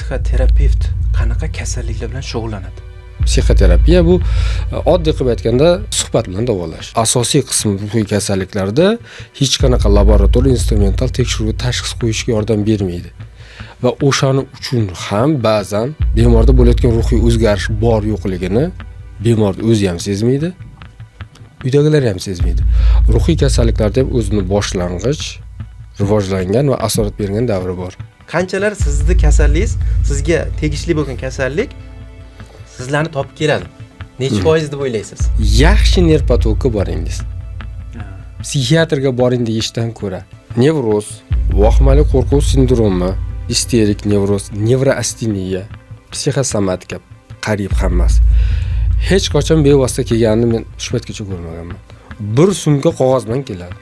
psixoterapevt qanaqa kasalliklar bilan shug'ullanadi? Psixoterapiya bu oddiy qilib aytganda suhbat bilan davolash. Asosiy qismi ruhiy kasalliklarda hech qanaqa laboratoriya instrumental tekshiruv tashxis qo'yishga yordam bermaydi. Va o'shaning uchun ham ba'zan bemorda bo'layotgan ruhiy o'zgarish bor yo'qligini bemor o'zi ham sezmaydi, uydagilar ham sezmaydi. Ruhiy kasalliklarda ham o'zini boshlang'ich, rivojlangan va asorat bergan davri bor. Qanchalar sizni kasalligingiz, sizga tegishli bo'lgan kasallik sizlarni topib keladi? Necha foiz deb o'ylaysiz? Yaxshi nerpatologga boringiz. Psixiatrga boring deyishdan ko'ra, nevroz, vahimali qo'rquv sindromi, isterik nevroz, nevroasteniya, psixosomatika qariyb hammasi. Hech qachon bevosita kelganini men shu paytgacha ko'rmaganman. Bir sumka qog'oz bilan keladi.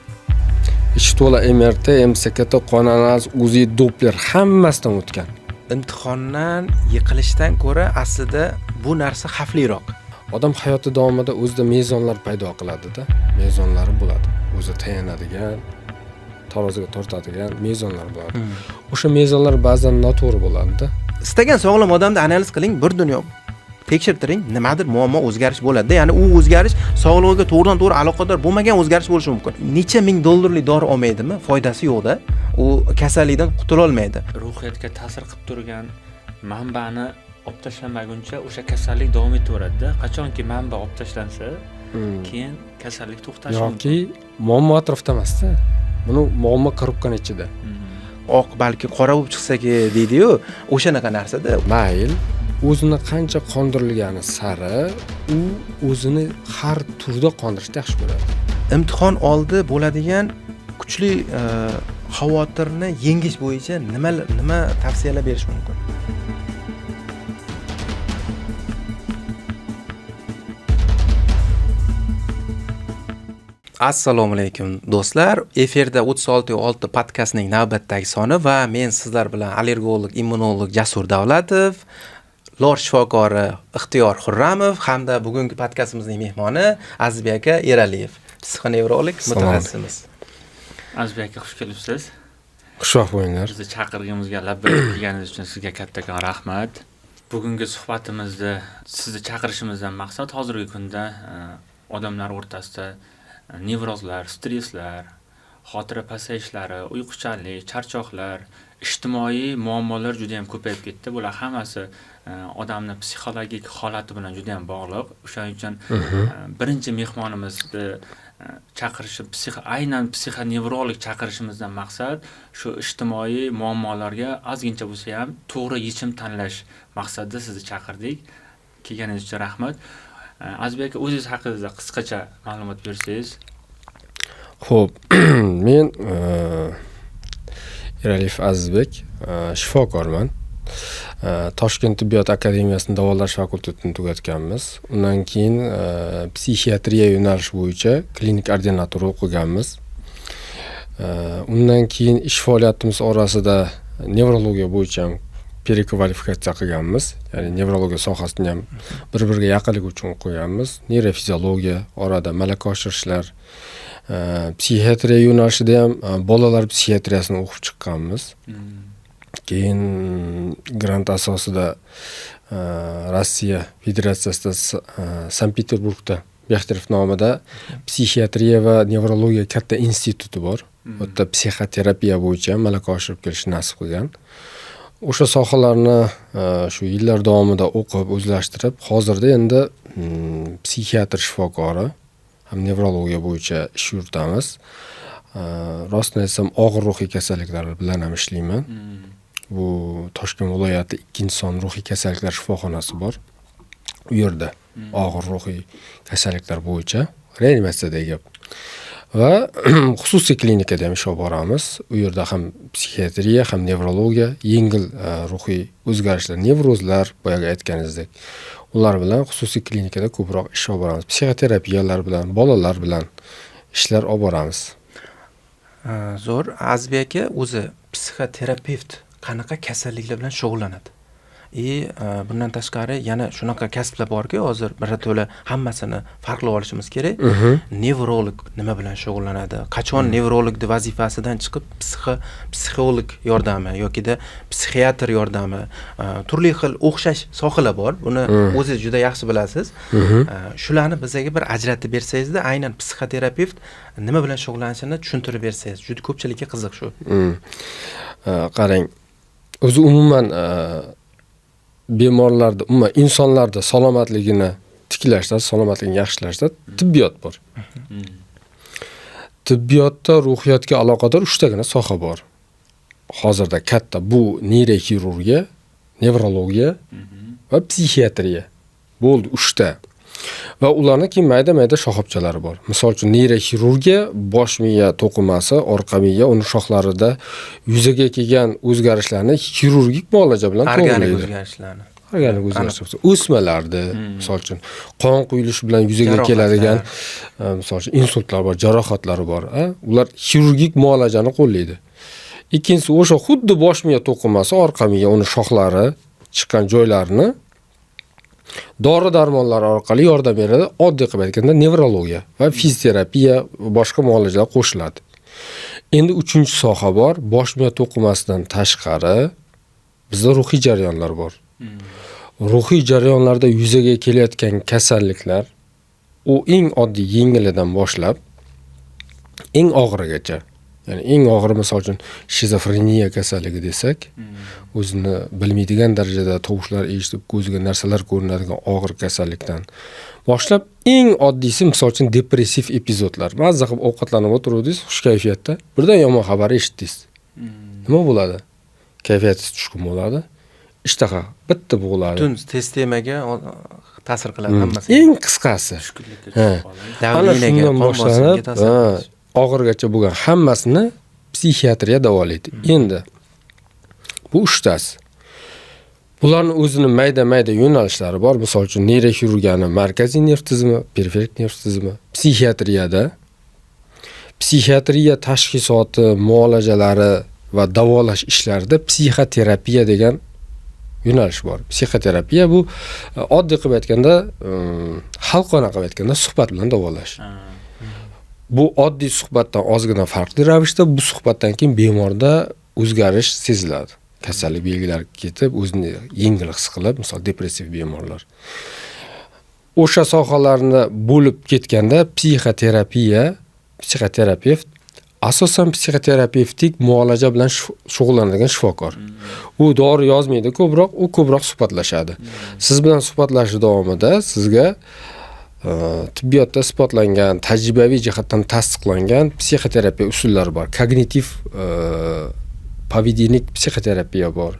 Ichi to'la MRT, MCT, qon analizi, UZI, Doppler hammasidan o'tgan. Imtihondan yiqilishdan ko'ra aslida bu narsa xavfliroq. Odam hayoti davomida o'zida mezonlar paydo qiladi-da, mezonlari bo'ladi. O'zi tayanadigan, taroziga tortadigan mezonlar bo'ladi. O'sha mezonlar ba'zan noto'g'ri bo'ladi-da. Istagan sog'lom odamni analiz qiling, bir dunyo tekshirtiring, nimadir muammo o'zgarish bo'ladi. Ya'ni u o'zgarish sog'lig'iga to'g'ridan-to'g'ri aloqador bo'lmagan o'zgarish bo'lishi mumkin. Necha ming dollarlik dori olmaydimi? Foydasi yo'q-da. U kasallikdan qutula olmaydi. Ruhiyatga ta'sir qilib turgan manbani olib tashlamaguncha o'sha kasallik davom etaveradi-da. Qachonki manba olib tashlansa, keyin kasallik to'xtashi mumkin. Yoki muammo atrofda emas-da. Buni muammo korobkani ichida. Oq balki qora bo'lib chiqsa deydi-yu, o'shanaqa narsada. Mayl o'zini qancha qondirilgani sari u o'zini har turda qondirishni yaxshi ko'radi. Imtihon oldi bo'ladigan kuchli xavotirni yengish bo'yicha nima tavsiyalar berish mumkin? Assalomu alaykum do'stlar. Efirda 36.6 podkastning navbatdagi soni va men sizlar bilan allergolog, immunolog Jasur Davlatov, lor shifokori Ixtiyor Xurramov hamda bugungi podkastimizning mehmoni Azizbek aka Eraliyev, psixonevrolog mutaxassisimiz. Azizbek aka, xush kelibsiz. Xushvaqt bo'linglar. Bizni chaqirganimizga labbay deganingiz uchun sizga kattakon rahmat. Bugungi suhbatimizda sizni chaqirishimizdan maqsad hozirgi kunda odamlar o'rtasida nevrozlar, stresslar, xotira pasayishlari, uyquchanlik, charchoqlar, ijtimoiy muammolar juda ham ko'payib ketdi. Bular hammasi odamni psixologik holati bilan juda ham bog'liq. O'shaning uchun birinchi mehmonimizni chaqirishib, aynan psixonevrolog chaqirishimizdan maqsad shu ijtimoiy muammolarga ozgincha bo'lsa ham to'g'ri yechim tanlash maqsadida sizni chaqirdik. Kelganingiz uchun rahmat. Azizbek aka, o'zingiz haqingizda qisqacha ma'lumot bersangiz. Xo'p, men Eraliyev Azizbek, shifokorman. Toshkent tibbiyot akademiyasining davolash fakultetini tugatganmiz. Undan keyin psixiatriya yo'nalishi bo'yicha klinik ordinatura o'qiganmiz. Undan keyin ish faoliyatimiz orasida nevrologiya bo'yicha ham prekvalifikatsiya qilganmiz. Ya'ni nevrologiya sohasini ham bir-biriga yaqinligi uchun o'qiganmiz. Neyrofiziologiya, orada malaka oshirishlar, psixiatriya yo'nalishida ham bolalar psixiatriyasini o'qib chiqqanmiz. Keyin grant asosida Rossiya Federatsiyasida Sankt-Peterburgda Bexterov nomida psixiatriya va nevrologiya katta instituti bor. Bu yerda psixoterapiya bo'yicha malaka oshirib kelish nasib qilgan. O'sha sohalarni shu yillar davomida o'qib, o'zlashtirib, hozirda endi psixiatr shifokori ham nevrologiya bo'yicha ish yuritamiz. Rostini aytsam, og'ir ruhiy kasalliklar bilan ham ishlayman. Bu Toshkent viloyati 2-son ruhiy kasalliklar shifoxonasi bor. U yerda og'ir ruhiy kasalliklar bo'yicha reanimatsiyada gap. Va xususiy klinikada ham ish olib boramiz. U yerda ham psixiatriya, ham nevrologiya, yengil ruhiy o'zgarishlar, nevrozlar, boyaga aytganingizdek, ular bilan xususiy klinikada ko'proq ish olib boramiz. Psixoterapiyalar bilan, bolalar bilan ishlar olib boramiz. Zo'r. Azizbek aka, o'zi psixoterapevt qanaqa kasalliklar bilan shug'ullanadi? Bundan tashqari yana shunaqa kasblar borki, hozir birato'la hammasini farqlab olishimiz kerak. Nevrolog nima bilan shug'ullanadi? Qachon nevrologning vazifasidan chiqib psixolog yordami yoki-da psixiatr yordami, turli xil o'xshash sohalar bor. Buni o'zingiz juda yaxshi bilasiz. Shularni bizga bir ajratib bersangiz-da, aynan psixoterapevt nima bilan shug'ullanishini tushuntirib bersangiz, juda ko'pchilikka qiziq shu. Qarang, o'zi umuman bemorlarda, umuman insonlarda salomatligini tiklashda, salomatligini yaxshilashda tibbiyot bor. Tibbiyotda ruhiyatga aloqador 3 tagina soha bor. Hozirda katta bu neyroxirurgiya, nevrologiya va psixiatriya. Bo'ldi 3 ta. Va ularning keyin mayda-mayda shoxobchalari bor. Misol uchun neyroxirurgiya bosh miya to'qimasi, orqa miya uni shoxlarida yuzaga kelgan o'zgarishlarni xirurgik muolaja bilan to'g'rilaydi. Organik o'zgarishlar. O'smalardi, misol uchun qon quyilishi bilan yuzaga keladigan, misol uchun insultlar bor, jarohatlar bor, ular xirurgik muolajani qo'llaydi. Ikkinchisi o'sha xuddi bosh miya to'qimasi, orqa miya uni shoxlari chiqqan joylarini dori-darmonlar orqali yordam beradi. Oddiy qilib aytganda nevrologiya va fizioterapiya va boshqa muolajalar qo'shiladi. Endi 3-chi soha bor. Bosh miya to'qimasidan tashqari bizda ruhiy jarayonlar bor. Ruhiy jarayonlarda yuzaga kelayotgan kasalliklar u eng oddiy yengilidan boshlab eng og'irigacha. Ya'ni eng og'iri misol uchun shizofreniya kasalligi desak, o'zini bilmaydigan darajada tovushlar eshitib, ko'ziga narsalar ko'rinadigan og'ir kasallikdan boshlab eng oddiysi misol uchun depressiv epizodlar. Mazza qilib ovqatlanib o'tiruvdingiz, xush kayfiyatda, birdan yomon xabar eshitdingiz. Nima bo'ladi? Kayfiyatingiz tushkun bo'ladi. Ishtaha bitta bo'ladi. Tun sistemaga ta'sir qiladi hammasi. Eng qisqasi. Ana shundan boshlanib, og'irgacha bo'lgan hammasini psixiatriya davolaydi. Endi bu 3tasi. Bularning o'zining mayda-mayda yo'nalishlari bor. Misol uchun neyroxirurgiyani markaziy nerv tizimi, periferik nerv tizimi, psixiatriya tashxisoti, muolajalari va davolash ishlarida psixoterapiya degan yo'nalish bor. Psixoterapiya bu oddiy qilib aytganda, xalqona qilib aytganda suhbat bilan davolash. Bu oddiy suhbatdan ozgina farqli ravishda bu suhbatdan keyin bemorda o'zgarish seziladi. Kasallik belgilari ketib, o'zini yengil his qilib, misol depressiv bemorlar. O'sha sohalarni bo'lib ketganda psixoterapevt asosan psixoterapevtik muolaja bilan shug'ullanadigan shifokor. U dori yozmaydi ko'proq, u ko'proq suhbatlashadi. Siz bilan suhbatlashish davomida sizga tibbiyotda isbotlangan, tajribaviy jihatdan tasdiqlangan psixoterapiya usullari bor. Kognitiv поведенчеlik psixoterapiya bor,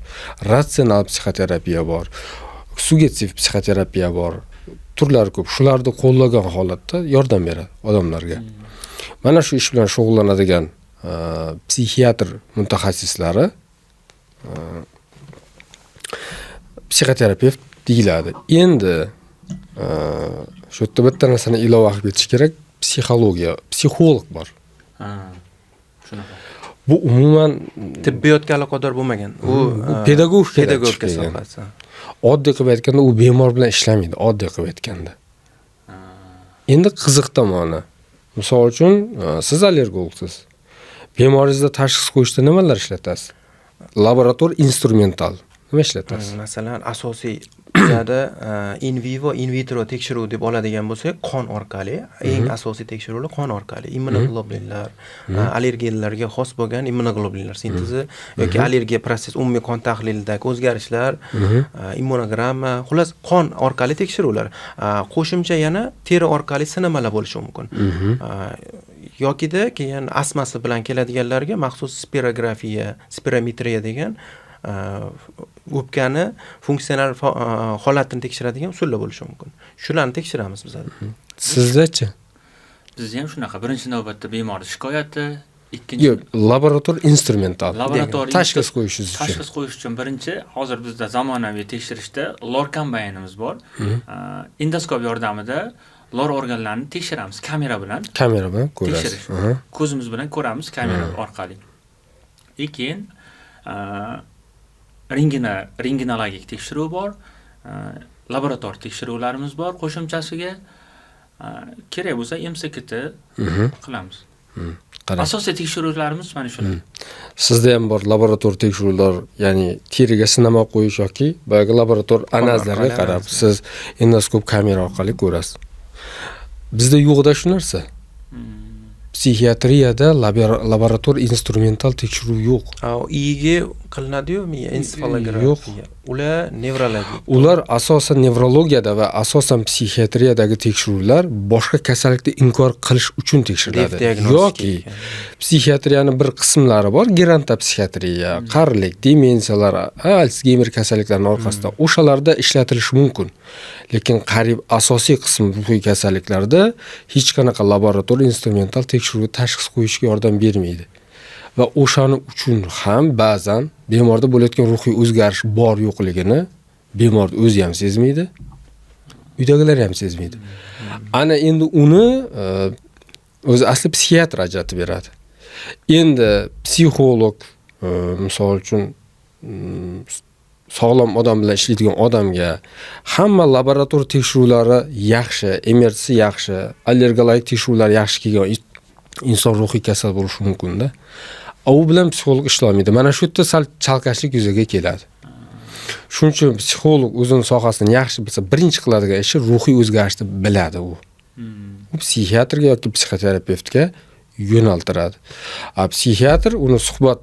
ratsional psixoterapiya bor, suggestiv psixoterapiya bor. Turlari ko'p. Shularni qo'llagan holatda yordam beradi odamlarga. Mana shu ish bilan shug'ullanadigan psixiatr mutaxassislari psixoterapevt deyiladi. Endi shu yerda bitta narsani ilova qilib ketish kerak. Psixologiya, psixolog bor. Shunaqa. Bu umuman tibbiyotga aloqador bo'lmagan. U pedagogika sohasi. Oddiy qilib aytganda u bemor bilan ishlamaydi, oddiy qilib aytganda. Endi qiziq tomoni. Misol uchun, siz allergologsiz. Bemoringizda tashxis qo'yishda nimalar ishlatasiz? Laborator instrumental. Nima ishlatasiz? Masalan, asosiy bizada in vivo, in vitro tekshiruv deb oladigan bo'lsak, qon orqali, eng asosiy tekshiruvlar qon orqali, immunoglobulинlar, allergenlarga xos bo'lgan immunoglobulинlar sintezi yoki allergiya prosess, umumiy qon tahlilidagi o'zgarishlar, immunogramma, xullas qon orqali tekshiruvlar. Qo'shimcha yana teri orqali sinamalar bo'lishi mumkin. Yokida keyin astmasi bilan keladiganlarga maxsus spirografiya, spirometriya degan o'pkani funksional holatini tekshiradigan usullar bo'lishi mumkin. Shularni tekshiramiz biz. Sizda-chi? Bizda ham shunaqa. Birinchi navbatda bemor shikoyati, ikkinchi yo'q, laborator instrumental. Laborator tashxis qo'yish uchun. Tashxis qo'yish uchun birinchi, hozir bizda zamonaviy tekshirishda LOR kombaynimiz bor. Endoskop yordamida LOR organlarini tekshiramiz kamera bilan. Kamera bilan ko'rasiz. Ko'zimiz bilan ko'ramiz kamera orqali. Keyin rengenologik tekshiruv bor, laborator tekshiruvlarimiz bor. Qo'shimchasiga kerak bo'lsa MCKT qilamiz. Asosiy tekshiruvlarimiz mana shular. Sizda ham bor laborator tekshiruvlar, ya'ni teriga sinama qo'yish yoki boyagi laborator analizlarga qarab siz endoskop kamera orqali ko'rasiz. Bizda yo'qda shu narsa. Psixiatriyada laborator instrumental tekshiruv yo'q. Iga qilinadi-yu, ensefalografiya. Yo'q. Ular nevrologik. Ular asosan nevrologiyada va asosan psixiatriyadagi tekshiruvlar boshqa kasallikni inkor qilish uchun tekshiriladi. Yoki psixiatriyani bir qismlari bor, geronto psixiatriya, qarilik, demensiyalar, Alsgeymer kasalliklarining orqasida o'shalarda ishlatilishi mumkin. Lekin qariyb asosiy qism ruhiy kasalliklarda hech qanaqa laborator instrumental tekshiruv tashxis qo'yishga yordam bermaydi. Va o'shaning uchun ham ba'zan bemorda bo'layotgan ruhiy o'zgarish bor yo'qligini bemor o'zi ham sezmaydi, uydagilar ham sezmaydi. Ana endi uni o'zi asli psixiatr ajratib beradi. Endi psixolog misol uchun sog'lom odam bilan ishlaydigan odamga hamma laborator tekshiruvlari yaxshi, MRC yaxshi, allergologik tekshiruvlar yaxshi kelgan inson ruhiy kasal bo'lishi mumkin-da. U bilan psixolog ishlamaydi. Mana shu yerda sal chalkashlik yuzaga keladi. Shuning uchun psixolog o'zining sohasini yaxshi bilsa, birinchi qiladigan ishi ruhiy o'zgarishni biladi u. U psixiatrga yoki psixoterapevtga yo'naltiradi. Psixiatr uni suhbat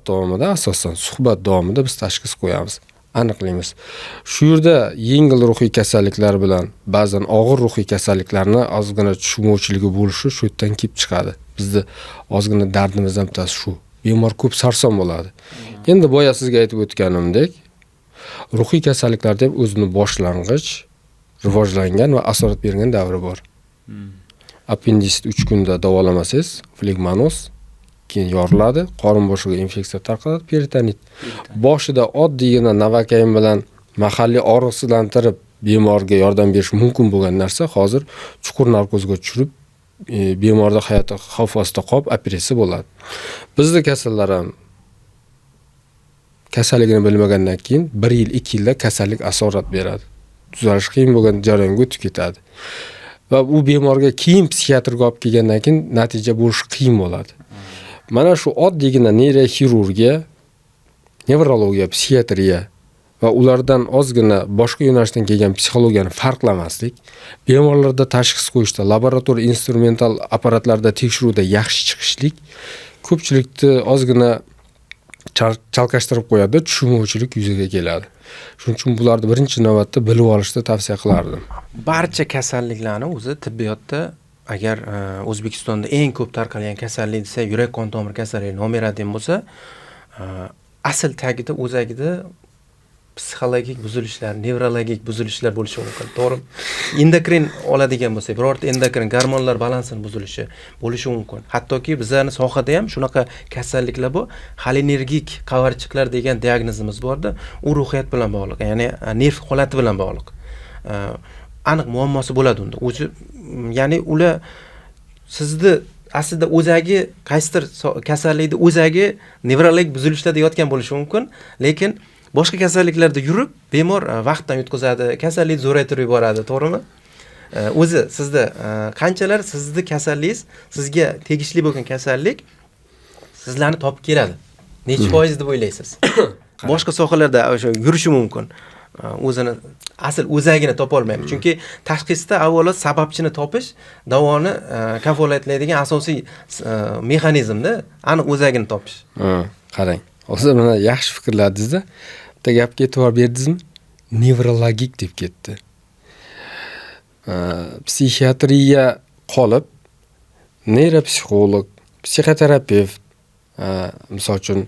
davomida biz tashxis qo'yamiz, aniqlaymiz. Shu yerda yengil ruhiy kasalliklar bilan ba'zan og'ir ruhiy kasalliklarni ozgina tushunmovchiligi bo'lishi shu yerdan kelib chiqadi. Bizda ozgina dardimizdan bittasi shu. Bemor ko'p sarson bo'ladi. Endi boya sizga aytib o'tganimdek, ruhiy kasalliklarda ham o'zini boshlang'ich, rivojlangan va asorat bergan davri bor. Appendisit 3 kunda davolamasangiz, flegmanoz, keyin yoriladi, qorin bo'shlig'iga infeksiya tarqaladi, peritonit. Boshida oddiygina Novocain bilan mahalliy og'riqsizlantirib bemorga yordam berish mumkin bo'lgan narsa hozir chuqur narkozga tushirib bemorda hayoti xavf ostida qolib operatsiya bo'ladi. Bizda kasallar ham kasalligini bilmagandan keyin 1 yil, 2 yilda kasallik asorat beradi. Tuzalish qiyin bo'lgan jarayonga o'tib ketadi. Va u bemorga keyin psixiatrga olib kelgandan keyin natija bo'lishi qiyin bo'ladi. Mana shu oddiygina neyroxirurgiya, nevrologiya, psixiatriya va ulardan ozgina boshqa yo'nalishdan kelgan psixologiyani farqlamaslik, bemorlarda tashxis qo'yishda, laborator instrumental apparatlarda tekshiruvda yaxshi chiqishlik ko'pchilikni ozgina chalkashtirib qo'yadi, tushunmovchilik yuzaga keladi. Shuning uchun bularni birinchi navbatda bilib olishni tavsiya qilardim. Barcha kasalliklarni o'zi tibbiyotda agar O'zbekistonda eng ko'p tarqalgan kasallik desa, yurak qon tomir kasalligi nomeradian bo'lsa, asl tagida, o'zagida psixologik buzilishlar, nevrologik buzilishlar bo'lishi mumkin. To'g'ri. Endokrin oladigan bo'lsak, birorta endokrin gormonlar balansining buzilishi bo'lishi mumkin. Hattoki bizlarning sohada ham shunaqa kasalliklar bor. Xolinergik qavarchiqlar degan diagnozimiz borda, u ruhiyat bilan bog'liq, ya'ni nerv holati bilan bog'liq. Aniq muammosi bo'ladi unda. O'zi, ya'ni ular sizni aslida o'zagi qaysidir kasallikning o'zagi nevrologik buzilishlarda yotgan bo'lishi mumkin, lekin boshqa kasalliklarda yurib, bemor vaqtdan yutkazadi, kasallik zo'raytirib yuboradi, to'g'rimi? O'zi sizda qanchalar sizni kasalligingiz, sizga tegishli bo'lgan kasallik sizlarni topib keladi? Necha foiz deb o'ylaysiz? Boshqa sohalarda o'sha yurishi mumkin. O'zini asl o'zagini topa olmaymiz. Chunki tashxisda avvalo sababchini topish davoni kafolatlaydigan asosiy mexanizmda, aniq o'zagini topish. Qarang. Hozir mana yaxshi fikrladingiz-da. Bitta gapga e'tibor berdingizmi? Nevrologik deb ketdi. Psixiatriya qolib, neyropsixolog, psixoterapevt, misol uchun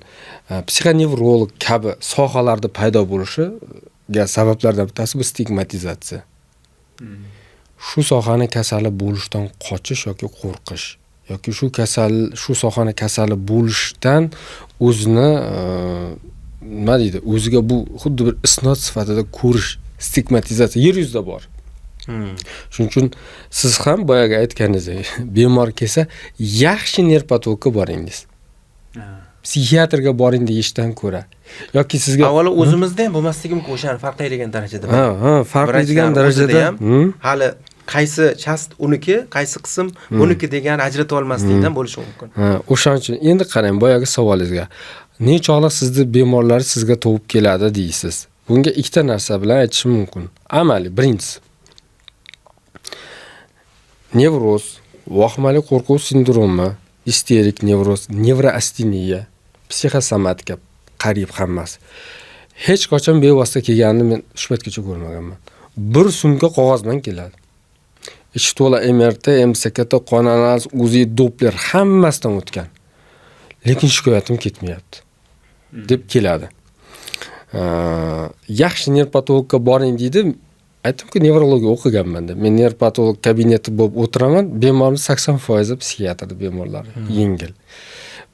psixonevrolog kabi sohalarda paydo bo'lishiga sabablardan bittasi bu stigmatizatsiya. Shu sohani kasali bo'lishdan qochish yoki qo'rqish yoki shu sohani kasali bo'lishdan o'zini nima deydi, o'ziga bu xuddi bir isnod sifatida ko'rish, stigmatizatsiya yer yuzida bor. Shuning uchun siz ham boyaga aytganingizdek, bemor kelsa, yaxshi nerpatologga boringiz. psixiatrga boring deyishdan ko'ra yoki sizga avvalo o'zimizda ham bo'lmasligi mumkin o'shani farqlaydigan darajada. farqlaydigan Vrachlar darajada o'zida ham hali qaysi chast uniki, qaysi qism buniki degan ajrata olmaslikdan bo'lishi mumkin. O'shaning uchun endi qarang boyagi savolingizga. Nechog'lik sizni bemorlar sizga topib keladi deysiz. Bunga ikkita narsa bilan aytishim mumkin. Amaliy birinchisi nevroz, vahimali qo'rquv sindromi, isterik nevroz, nevroasteniya, psixosomatika qariyb hammasi. Hech qachon bevosita kelganini men shu paytgacha ko'rmaganman. Bir sumka qog'oz bilan keladi. Ichi to'la MRT, MSK, qon analiz, UZI, Doppler hammasidan o'tgan. Lekin shikoyatim ketmayapti deb keladi. Yaxshi nevropatologga boring deydi. Aytdimki, nevrologiya o'qiganman deb. Men nevropatolog kabineti bo'lib o'tiraman, bemorning 80% psixiatr bemorlar, yengil.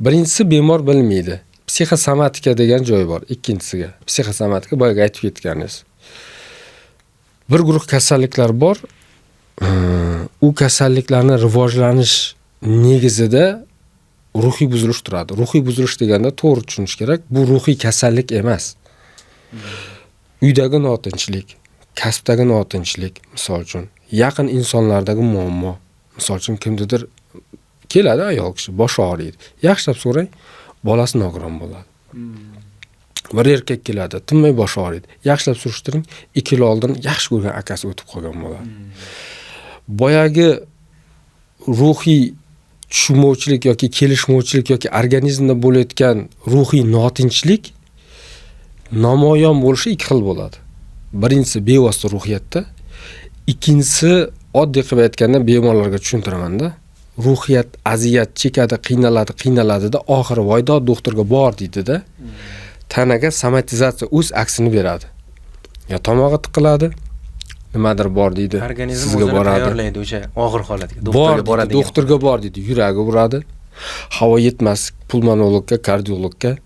Birinchisi bemor bilmaydi. Psixosomatika degan joy bor. Ikkinchisiga psixosomatika boyaga aytib ketganingiz. Bir guruh kasalliklar bor. U kasalliklarning rivojlanish negizida ruhiy buzilish turadi. Ruhiy buzilish deganda to'g'ri tushunish kerak. Bu ruhiy kasallik emas. Uydagi notinchlik, kasbdagi notinchlik, misol uchun, yaqin insonlardagi muammo. Misol uchun kimnidir keladi ayol kishi, boshi og'riydi. Yaxshilab so'rang, bolasi nogiron bo'ladi. Bir erkak keladi, tinmay boshi og'riydi. Yaxshilab surishtiring, 2 yil oldin yaxshi ko'rgan akasi o'tib qolgan bo'ladi. Boyagi ruhiy tushunmovchilik yoki kelishmovchilik yoki organizmda bo'layotgan ruhiy notinchlik namoyon bo'lishi ikki xil bo'ladi. Birinchisi bevosita ruhiyatda, ikkinchisi oddiy qilib aytganda bemorlarga tushuntiraman-da. Ruhiyat aziyat chekadi, qiynaladi-da, oxiri voydo doktorga bor deydi-da. Tanaga somatizatsiya o'z aksini beradi. Ya tomog'i tiqiladi, nimadir bor deydi. Organizm o'zini tayyorlaydi o'sha og'ir holatga. Doktorga boradi. Doktorga bor deydi, yuragi uradi. Havo yetmas pulmonologga, kardiologga,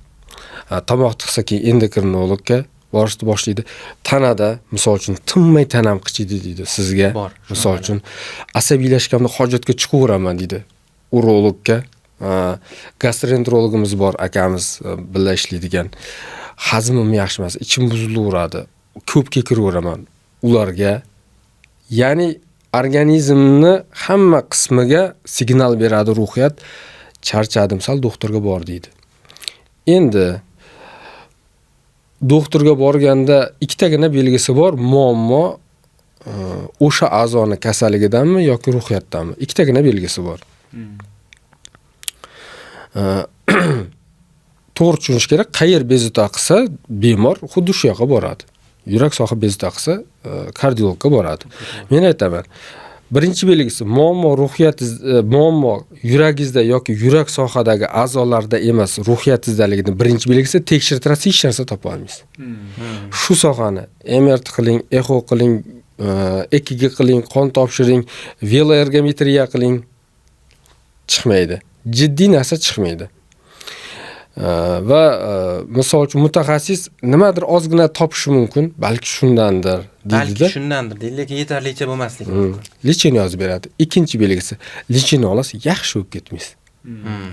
tomoq tiqsa keyin endokrinologga borishni boshlaydi. Tanada, misol uchun, tinmay tanam qichidi deydi sizga. Misol uchun, asabiylashganimda hojatga chiqaveraman deydi. Urologga, gastroenterologimiz bor, akamiz birga ishlaydigan. Hazmim yaxshi emas, ichim buzilaveradi. Ko'pga kiraveraman ularga. Ya'ni organizmni hamma qismiga signal beradi ruhiyat. Charchadim, sal doktorga bor deydi. Endi doktorga borganda ikkitagina belgisi bor. Muammo o'sha a'zoni kasalligidanmi yoki ruhiyatdanmi? Ikkitagina belgisi bor. To'g'ri tushunish kerak, qayer bezovta qilsa bemor xuddi shu yoqqa boradi. Yurak soha bezovta qilsa kardiologga boradi. Men aytaman, birinchi belgisi muammo muammo yuragingizda yoki yurak sohadagi a'zolarda emas, ruhiyatizdaligini birinchi belgisi tekshirtirasiz, hech narsa topa olmaysiz. Shu sohani MRT qiling, echo qiling, EKG qiling, qon topshiring, veloergometriya qiling, chiqmaydi. Jiddiy narsa chiqmaydi. Va misol uchun mutaxassis nimadir ozgina topishi mumkin, balki shundandir deydi-da. Balki shundandir deydi, lekin yetarlicha bo'lmasligi mumkin. Lecheni yozib beradi. Ikkinchi belgisi, lecheni olasiz, yaxshi bo'lib ketmaysiz.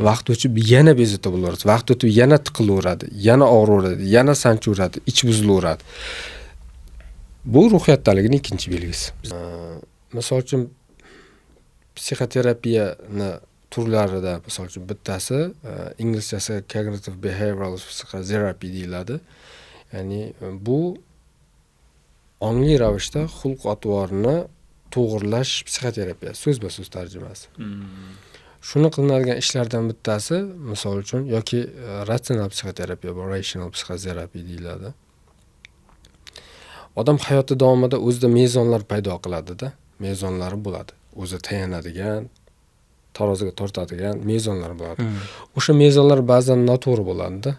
Vaqt o'tib yana bezovta bo'laveradi, vaqt o'tib yana tiqilaveradi, yana og'riveradi, yana sanchaveradi, ich buzilaveradi. Bu ruhiyatdaligini ikkinchi belgisi. Misol uchun psixoterapiyani turlarida misol uchun bittasi inglizchasi cognitive behavioral psychotherapy deyiladi. Ya'ni bu ongli ravishda xulq-atvorni to'g'irlash psixoterapiya, so'zba-so'z tarjimasi. Shuni qilinadigan ishlardan bittasi misol uchun yoki ratsional psixoterapiya, rational psychotherapy deyiladi. Odam hayoti davomida o'zida mezonlar paydo qiladi-da, mezonlari bo'ladi. O'zi tayanadigan, taroziga tortadigan mezonlar bo'ladi. O'sha mezonlar ba'zan noto'g'ri bo'ladi-da.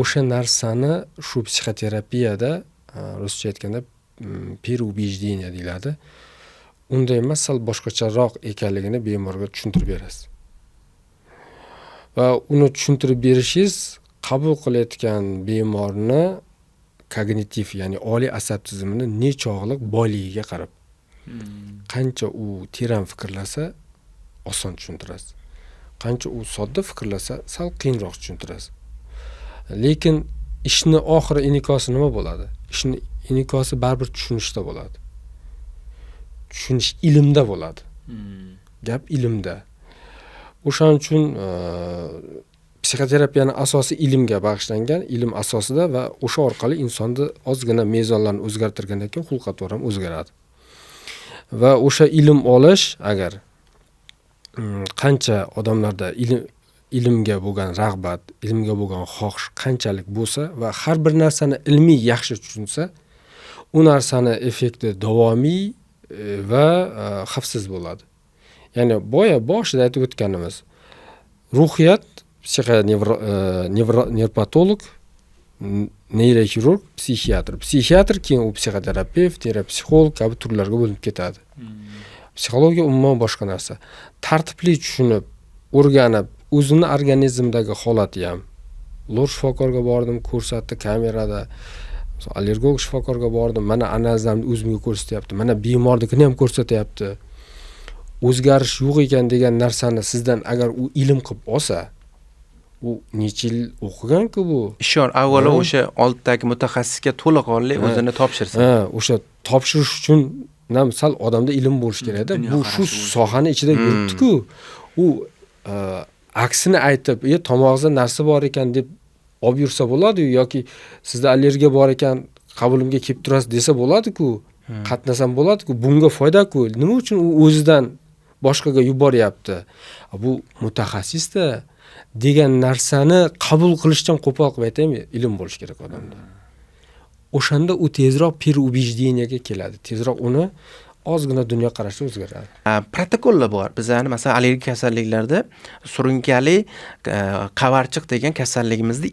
O'sha narsani shu psixoterapiyada ruscha aytganda переубеждение deyiladi. Unday emas, sal boshqacharoq ekanligini bemorga tushuntirib berasiz. Va uni tushuntirib berishingiz qabul qilayotgan bemorni kognitiv, ya'ni oliy asab tizimini nechog'lik boyligiga qarab. Qancha u teran fikrlasa, oson tushuntirasiz. qancha u sodda fikrlasa, sal qiyinroq tushuntirasiz. Lekin ishni oxiri inikosi nima bo'ladi? Ishni inikosi baribir tushunishda bo'ladi. Tushunish ilmda bo'ladi. Gap ilmda. O'shaning uchun psixoterapiyani asosi ilmga bag'ishlangan, ilm asosida va o'sha orqali insonni ozgina mezonlarni o'zgartirgandan keyin xulq-atvor ham o'zgaradi. Va o'sha ilm olish agar qancha odamlarda ilmga bo'lgan rag'bat, ilmga bo'lgan xohish qanchalik bo'lsa va har bir narsani ilmiy yaxshi tushunsa, u narsani effekti davomiy va xavfsiz bo'ladi. Ya'ni boshida aytib o'tganimiz, ruhiyat nevropatolog, neyroxirurg, psixiatr. Psixiatr keyin u psixoterapevt, terapsixolog kabi turlarga bo'linib ketadi. Psixologiya umuman boshqa narsa. Tartibli tushunib, o'rganib, o'zini organizmdagi holati ham. Lor shifokorga bordim, ko'rsatdi kamerada. Allergolog shifokorga bordim, mana analizlarni o'zimga ko'rsatyapti, mana bemornikini ham ko'rsatyapti. O'zgarish yo'q ekan degan narsani sizdan agar u ilm qilib olsa, u necha yil o'qigan-ku bu. Ishor avvalo o'sha oltdagi mutaxassisga to'laqonli o'zini topshirsin. O'sha topshirish uchun ham sal odamda ilm bo'lish kerak-da. Bu shu sohani ichida yuribdi-ku. U aksini aytib, tomog'ingizda narsa bor ekan deb olib yursa bo'ladi-yu yoki sizda allergiya bor ekan, qabulimga kelib turasiz desa bo'ladi-ku. Qatnasam bo'ladi-ku. Bunga foyda-ku. Nima uchun u o'zidan boshqaga yuboryapti? Bu mutaxassisda degan narsani qabul qilishdan qo'pol qilib aytaymi, ilm bo'lish kerak odamda. O'shanda u tezroq переубеждениyaga keladi. Tezroq uni ozgina dunyoqarashi o'zgaradi. Protokollar bor. Bizani masalan allergik kasalliklarda surunkali qavarchiq degan kasalligimizni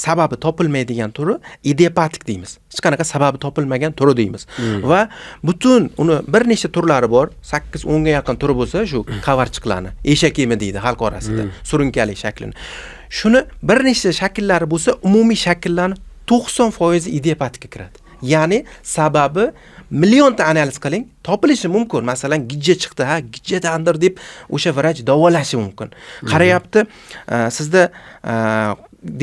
sababi topilmaydigan turi idiopatik deymiz. Hech qanaqa sababi topilmagan turi deymiz. Va butun uni bir nechta turlari bor. 8-10 ga yaqin turi bo'lsa, shu qavarchiqlarni eshak yemi deydi xalq orasida, surunkali shaklini. Shuni bir nechta shakllari bo'lsa, umumiy shakllarni 90% idiopatikka kiradi. Ya'ni sababi millionta analiz qiling, topilishi mumkin. Masalan, gijja chiqdi, gijjadandir deb o'sha vrach davolashi mumkin. Qarayapti, sizda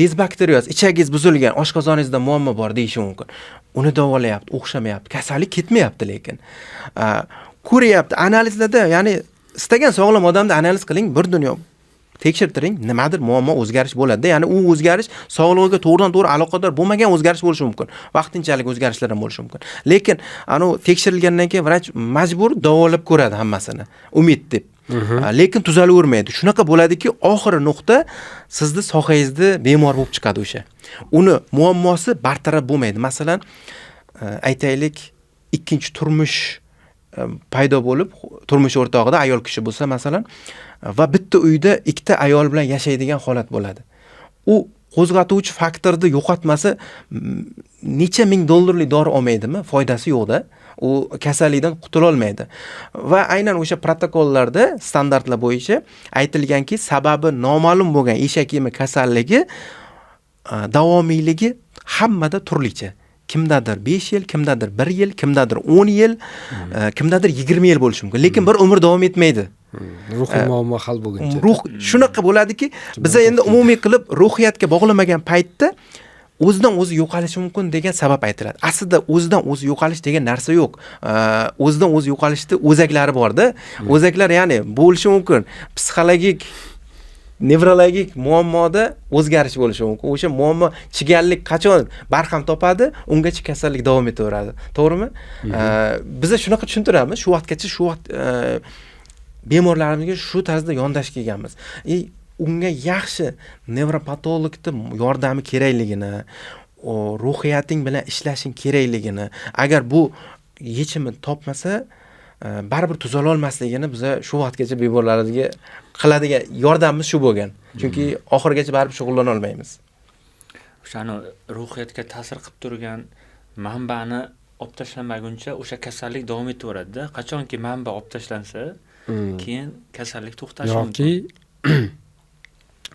disbakterioz, ichagingiz buzilgan, oshqozoningizda muammo bor deyishi mumkin. Uni davolayapti, o'xshamayapti, kasallik ketmayapti lekin. Ko'ryapti, analizlarda, ya'ni istagan sog'lom odamni analiz qiling, bir dunyo tekshirtiring, nimadir muammo o'zgarish bo'ladi. Ya'ni u o'zgarish sog'lig'iga to'g'ridan-to'g'ri aloqador bo'lmagan o'zgarish bo'lishi mumkin. Vaqtinchalik o'zgarishlar ham bo'lishi mumkin. Lekin tekshirilgandan keyin vrach majbur davolab ko'radi hammasini. Umid deb. Lekin tuzalavermaydi. Shunaqa bo'ladiki, oxiri nuqta sizni sohangizni bemor bo'lib chiqadi o'sha. Uni muammosi bartaraf bo'lmaydi. Masalan, aytaylik, ikkinchi turmush paydo bo'lib, turmush o'rtog'ida ayol kishi bo'lsa, masalan, va bitta uyda ikkita ayol bilan yashaydigan holat bo'ladi. U qo'zg'atuvchi faktorni yo'qotmasa, necha ming dollarlik dori olmaydimi? Foydasi yo'q-da. U kasallikdan qutula olmaydi. Va aynan o'sha protokollarda standartlar bo'yicha aytilganki, sababi noma'lum bo'lgan eshak yemi kasalligi davomiyligi hammada turlicha. Kimdadir 5 yil, kimdadir 1 yil, kimdadir 10 yil, kimdadir 20 yil bo'lishi mumkin. Lekin bir umr davom etmaydi. Ruhiy muammo hal bo'lguncha. Ruh shunaqa bo'ladiki, biz endi umumiy qilib ruhiyatga bog'lamagan paytda o'zidan o'zi yo'qolishi mumkin degan sabab aytiladi. Aslida o'zidan o'zi yo'qolish degan narsa yo'q. O'zidan o'zi yo'qolishda o'zaklari bor-da. O'zaklar ya'ni bo'lishi mumkin. Psixologik, nevrologik muammoda o'zgarish bo'lishi mumkin. O'sha muammo chigallik qachon barham topadi, ungacha kasallik davom etaveradi. To'g'rimi? Biz shunaqa tushuntiramiz. Shu vaqtgacha shu vaqt bemorlarimizga shu tarzda yondash kelganmiz. Unga yaxshi nevropatologning yordami kerakligini, ruhiyating bilan ishlashing kerakligini, agar bu yechimni topmasa, baribir tuzala olmasligini biz shu vaqtgacha bemorlarimizga qiladigan yordamimiz shu bo'lgan. Chunki oxirgacha baribir shug'ullana olmaymiz. O'shani ruhiyatga ta'sir qilib turgan manbani olib tashlamaguncha o'sha kasallik davom etaveradi-da. Qachonki manba olib tashlansa, keyin kasallik to'xtashi mumkin. Yoki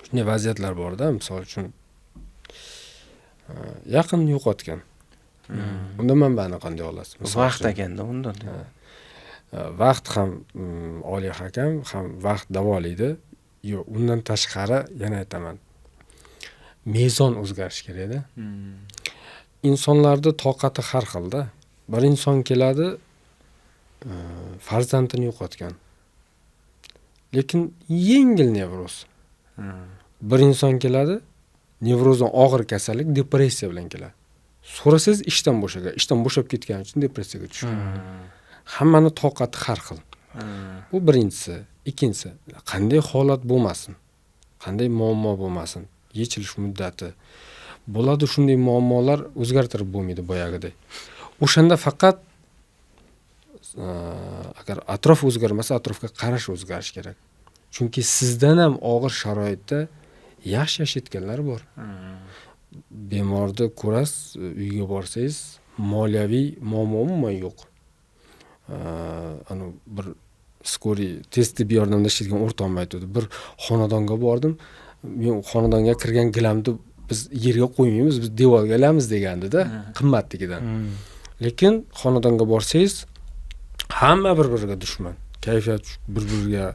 shunday vaziyatlar bor-da, misol uchun yaqin yo'qotgan. Unda manbani qanday olasiz? Vaqt ekanda undan. Vaqt ham oliy hakam, ham vaqt davolaydi. Yo'q, undan tashqari yana aytaman. Mezon o'zgarishi kerak-da. Insonlarda toqati har xilda. Bir inson keladi, farzandini yo'qotgan. Lekin yengil nevroz. Bir inson keladi, nevrozdan og'ir kasallik, depressiya bilan keladi. So'rasangiz ishdan bo'shagan, ishdan bo'shab ketgani uchun depressiyaga tushgan. Hammani toqati har xil. Bu birinchisi. Ikkinchisi, qanday holat bo'lmasin, qanday muammo bo'lmasin, yechilish muddati bo'ladi, shunday muammolar o'zgartirib bo'lmaydi boyagidek. O'shanda faqat agar atrof o'zgarmasa, atrofga qarash o'zgarish kerak. Chunki sizdan ham og'ir sharoitda yaxshi yashayotganlar bor. Bemorni ko'rasiz, uyga borsangiz, moliyaviy muammo umuman yo'q. Ana bir skori tez tibbiy yordamda ishlaydigan o'rtog'im aytdi. Bir xonadonga bordim. Men xonadonga kirgan gilamni biz yerga qo'ymaymiz, biz devorga ilamiz degandi-da, qimmatligidan. Lekin xonadonga borsangiz, hamma bir-biriga dushman. Kayfiyat bir-biriga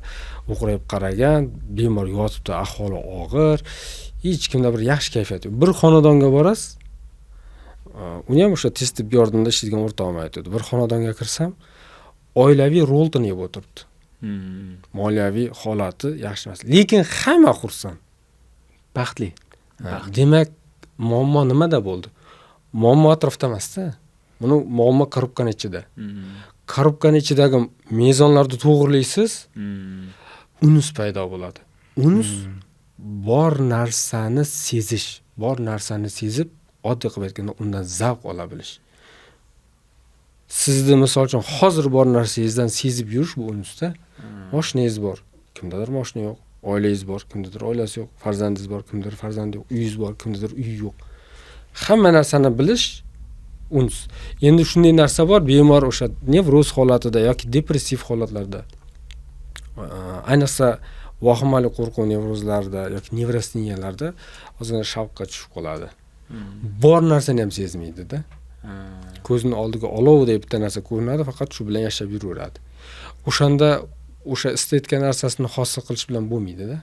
o'qrayib qaragan, bemor yotibdi, ahvoli og'ir, hech kimda bir yaxshi kayfiyat yo'q. Bir xonadonga borasiz, uni ham o'sha tez tibbiy yordamda ishlaydigan o'rtog'im aytdi. Bir xonadonga kirsam, oilaviy rolni yeb o'tiribdi. Moliyaviy holati yaxshi emas. Lekin hamma xursand. Baxtli. Demak, muammo nimada bo'ldi? Muammo atrofda emas-da. Buni muammo korobkaning ichida. Korobkaning ichidagi mezonlarni to'g'rilaysiz, unus paydo bo'ladi. Unus bor narsani sezish, bor narsani sezib, oddiy qilib aytganda undan zavq ola bilish. Sizni misol uchun hozir bor narsangizdan sezib yurish bu unusda. Mashinangiz bor, kimdadir mashina yo'q. Oilangiz bor, kimdadir oilasi yo'q. Farzandingiz bor, kimdadir farzandi yo'q. Uyingiz bor, kimdadir uyi yo'q. Hamma narsani bilish unus. Endi shunday narsa bor, bemor o'sha nevroz holatida yoki depressiv holatlarda, ayniqsa vahimali qo'rquv nevrozlarida yoki nevrosteniyalarda ozgina shavqqa tushib qoladi. Bor narsani ham sezmaydi-da. Ko'zning oldiga olovday bitta narsa ko'rinadi, faqat shu bilan yashab yuraveradi. O'shanda o'sha istayotgan narsasini hosil qilish bilan bo'lmaydi-da.